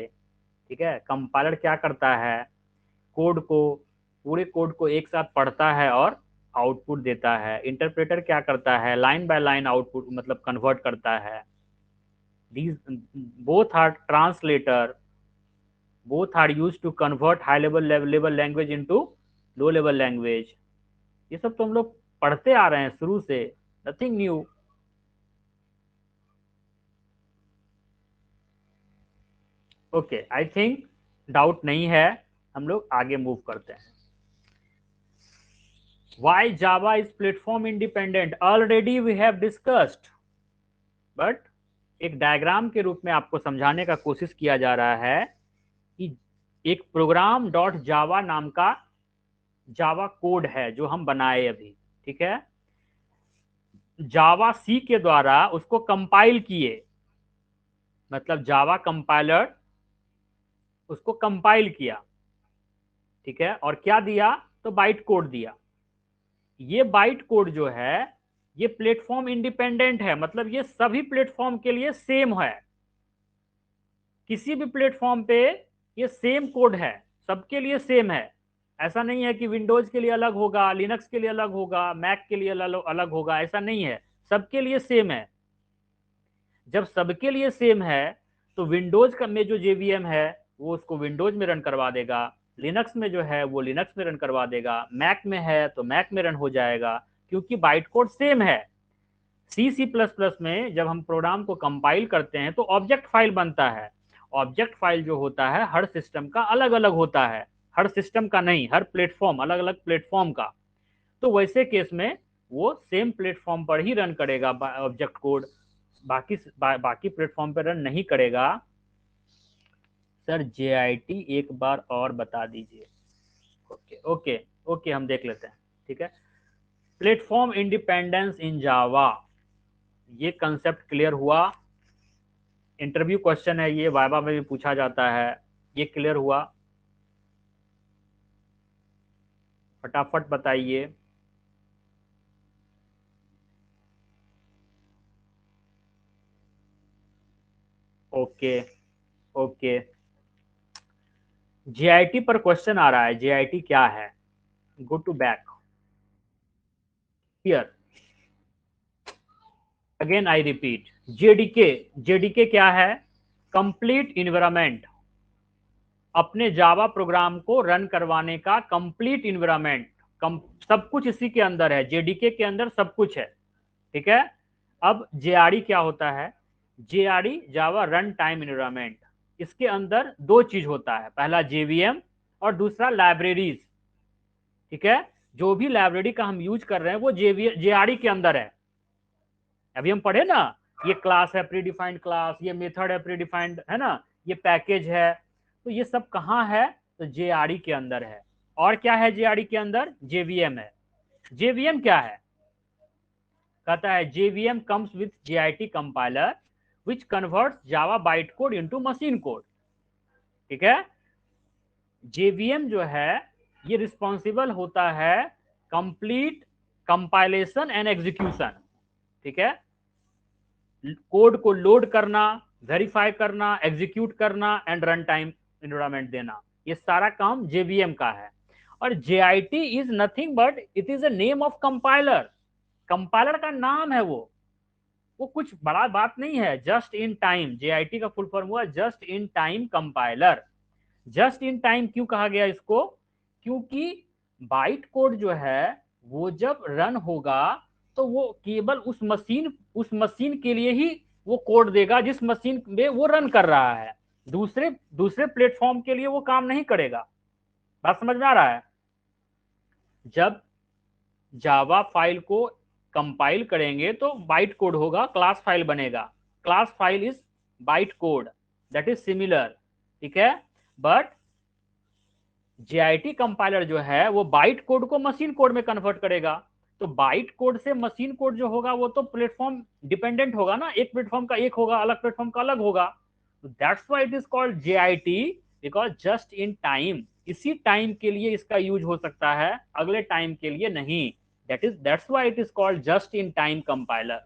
ठीक है। कंपाइलर क्या करता है, कोड को पूरे कोड को एक साथ पढ़ता है और आउटपुट देता है, इंटरप्रेटर क्या करता है, लाइन बाय लाइन आउटपुट मतलब कन्वर्ट करता है, these both are translator, both are used to convert high level language into low level language. ये सब तो हम लोग पढ़ते आ रहे हैं शुरू से, nothing new. Okay, I think doubt नहीं है, हम लोग आगे मूव करते हैं. Why Java is platform independent? Already we have discussed, but एक डायग्राम के रूप में आपको समझाने का कोशिश किया जा रहा है कि एक प्रोग्राम डॉट जावा नाम का जावा कोड है जो हम बनाए अभी, ठीक है. जावा सी के द्वारा उसको कंपाइल किए, मतलब जावा कंपाइलर उसको कंपाइल किया, ठीक है. और क्या दिया? तो बाइट कोड दिया. ये बाइट कोड जो है ये प्लेटफॉर्म इंडिपेंडेंट है, मतलब ये सभी प्लेटफॉर्म के लिए सेम है. किसी भी प्लेटफॉर्म पे ये सेम कोड है, सबके लिए सेम है. ऐसा नहीं है कि विंडोज के लिए अलग होगा, लिनक्स के लिए अलग होगा, मैक के लिए अलग होगा, ऐसा नहीं है. सबके लिए सेम है. जब सबके लिए सेम है तो विंडोज का में जो जेवीएम है वो उसको विंडोज में रन करवा देगा, लिनक्स में जो है वो लिनक्स में रन करवा देगा, मैक में है तो मैक में रन हो जाएगा, क्योंकि बाइट कोड सेम है. C++ में जब हम प्रोग्राम को कंपाइल करते हैं तो ऑब्जेक्ट फाइल बनता है. ऑब्जेक्ट फाइल जो होता है हर सिस्टम का अलग अलग होता है, हर सिस्टम का नहीं, हर प्लेटफॉर्म अलग अलग प्लेटफॉर्म का. तो वैसे केस में वो सेम प्लेटफॉर्म पर ही रन करेगा ऑब्जेक्ट कोड, बाकी प्लेटफॉर्म पर रन नहीं करेगा. सर JIT एक बार और बता दीजिए. ओके ओके ओके, हम देख लेते हैं, ठीक है. प्लेटफॉर्म इंडिपेंडेंस इन जावा, ये कंसेप्ट क्लियर हुआ. इंटरव्यू क्वेश्चन है ये, वाइवा में भी पूछा जाता है. ये क्लियर हुआ? फटाफट बताइए. ओके ओके, JIT पर क्वेश्चन आ रहा है. JIT क्या है? Go to back here. Again I repeat, JDK क्या है? Complete environment. अपने जावा प्रोग्राम को रन करवाने का कंप्लीट इन्वायरमेंट, सब कुछ इसी के अंदर है. जेडीके के अंदर सब कुछ है, ठीक है. अब जेआरई क्या होता है? जेआरई जावा रन टाइम इन्वायरमेंट. इसके अंदर दो चीज होता है, पहला जेवीएम और दूसरा लाइब्रेरीज, ठीक है. जो भी लाइब्रेरी का हम यूज कर रहे हैं वो जेआरई के अंदर है. अभी हम पढ़े ना, ये क्लास है प्री डिफाइंड क्लास, ये मेथड है प्री डिफाइंड, है ना, ये पैकेज है. तो ये सब कहाँ है? तो जेआरई के अंदर है. और क्या है जेआरई के अंदर? जेवीएम है. जेवीएम क्या है? कहता है JVM comes with JIT compiler which converts Java bite code into machine code, ठीक है. जेवीएम जो है ये रिस्पॉन्सिबल होता है कंप्लीट कंपाइलेशन एंड एग्जीक्यूशन, ठीक है. कोड को लोड करना, वेरीफाई करना, एग्जीक्यूट करना एंड रन टाइम एनवायरनमेंट देना, ये सारा काम जेवीएम का है. और JIT is nothing but it is a name of compiler. Compiler का नाम है वो कुछ बड़ा बात नहीं है. जस्ट इन टाइम, JIT का फुल फॉर्म हुआ just in time compiler. Just in time क्यों कहा गया इसको? क्योंकि बाइट कोड जो है वो जब रन होगा तो वो केवल उस मशीन के लिए ही वो कोड देगा जिस मशीन में वो रन कर रहा है. दूसरे दूसरे प्लेटफॉर्म के लिए वो काम नहीं करेगा. बात समझ में आ रहा है? जब जावा फाइल को कंपाइल करेंगे तो बाइट कोड होगा, क्लास फाइल बनेगा. Class file is byte code, that is similar, ठीक है. बट JIT कंपाइलर जो है वो बाइट कोड को मशीन कोड में कन्वर्ट करेगा. तो बाइट कोड से मशीन कोड जो होगा वो तो प्लेटफॉर्म डिपेंडेंट होगा ना, एक प्लेटफॉर्म का एक होगा, अलग प्लेटफॉर्म का अलग होगा. That's why it is called JIT, because just in time, इसी टाइम के लिए इसका यूज हो सकता है, अगले टाइम के लिए नहीं. That's why it is called just in time compiler.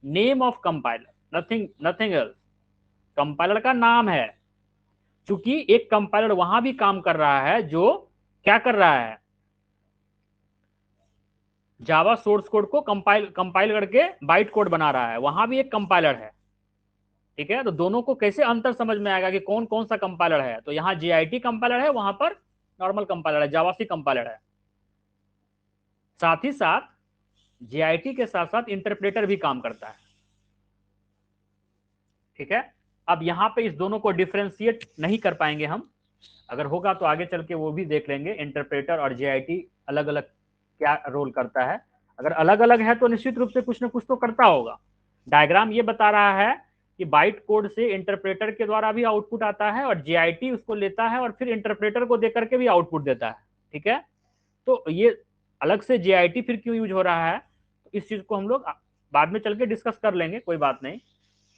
Name of compiler, nothing else. Compiler का नाम है, क्योंकि एक कंपाइलर वहां भी काम कर रहा है जो क्या कर रहा है? जावा सोर्स कोड को कंपाइल करके बाइट कोड बना रहा है, वहां भी एक कंपाइलर है. ठीक है, तो दोनों को कैसे अंतर समझ में आएगा कि कौन कौन सा कंपाइलर है। तो यहाँ JIT कंपाइलर है, वहां पर नॉर्मल कंपाइलर है, जावासी कंपाइलर है। साथ ही साथ JIT के साथ साथ इंटरप्रेटर भी काम करता है। ठीक है, अब यहाँ पे इस दोनों को डिफ्रेंशिएट नहीं कर पाएंगे हम, अगर होगा तो आगे चल के वो भी देख लेंगे, इंटरप्रेटर और JIT अलग अलग क्या रोल करता है। अगर अलग अलग है तो निश्चित रूप से कुछ ना कुछ तो करता होगा। डायग्राम ये बता रहा है कि बाइट कोड से इंटरप्रेटर के द्वारा भी आउटपुट आता है और JIT उसको लेता है और फिर इंटरप्रेटर को देकर के भी आउटपुट देता है। ठीक है, तो ये अलग से JIT फिर क्यों यूज हो रहा है, तो इस चीज को हम लोग बाद में चल के डिस्कस कर लेंगे, कोई बात नहीं।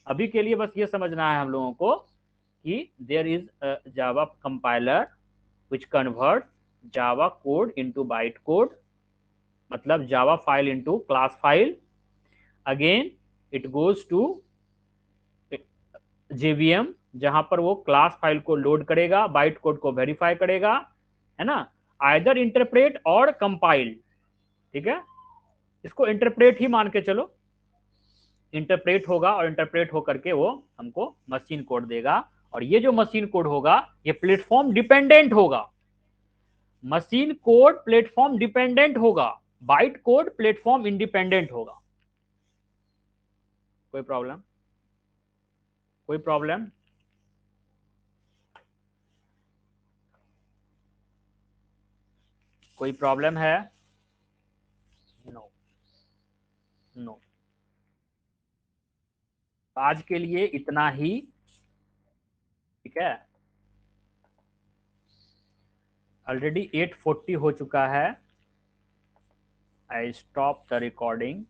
अभी के लिए बस ये समझना है हम लोगों को कि there is Java compiler which converts Java code into byte code, मतलब Java file into class file. Again it goes to JVM जहां पर वो क्लास फाइल को लोड करेगा, बाइट कोड को वेरीफाई करेगा, है ना, आइदर इंटरप्रेट और कंपाइल। ठीक है, इसको इंटरप्रेट ही मान के चलो, इंटरप्रेट होगा और इंटरप्रेट होकर के वो हमको मशीन कोड देगा। और ये जो मशीन कोड होगा ये प्लेटफॉर्म डिपेंडेंट होगा, मशीन कोड प्लेटफॉर्म डिपेंडेंट होगा, बाइट कोड प्लेटफॉर्म इंडिपेंडेंट होगा। कोई प्रॉब्लम? कोई प्रॉब्लम? कोई प्रॉब्लम है? No, no. आज के लिए इतना ही। ठीक है, ऑलरेडी 8:40 हो चुका है। I stop the recording.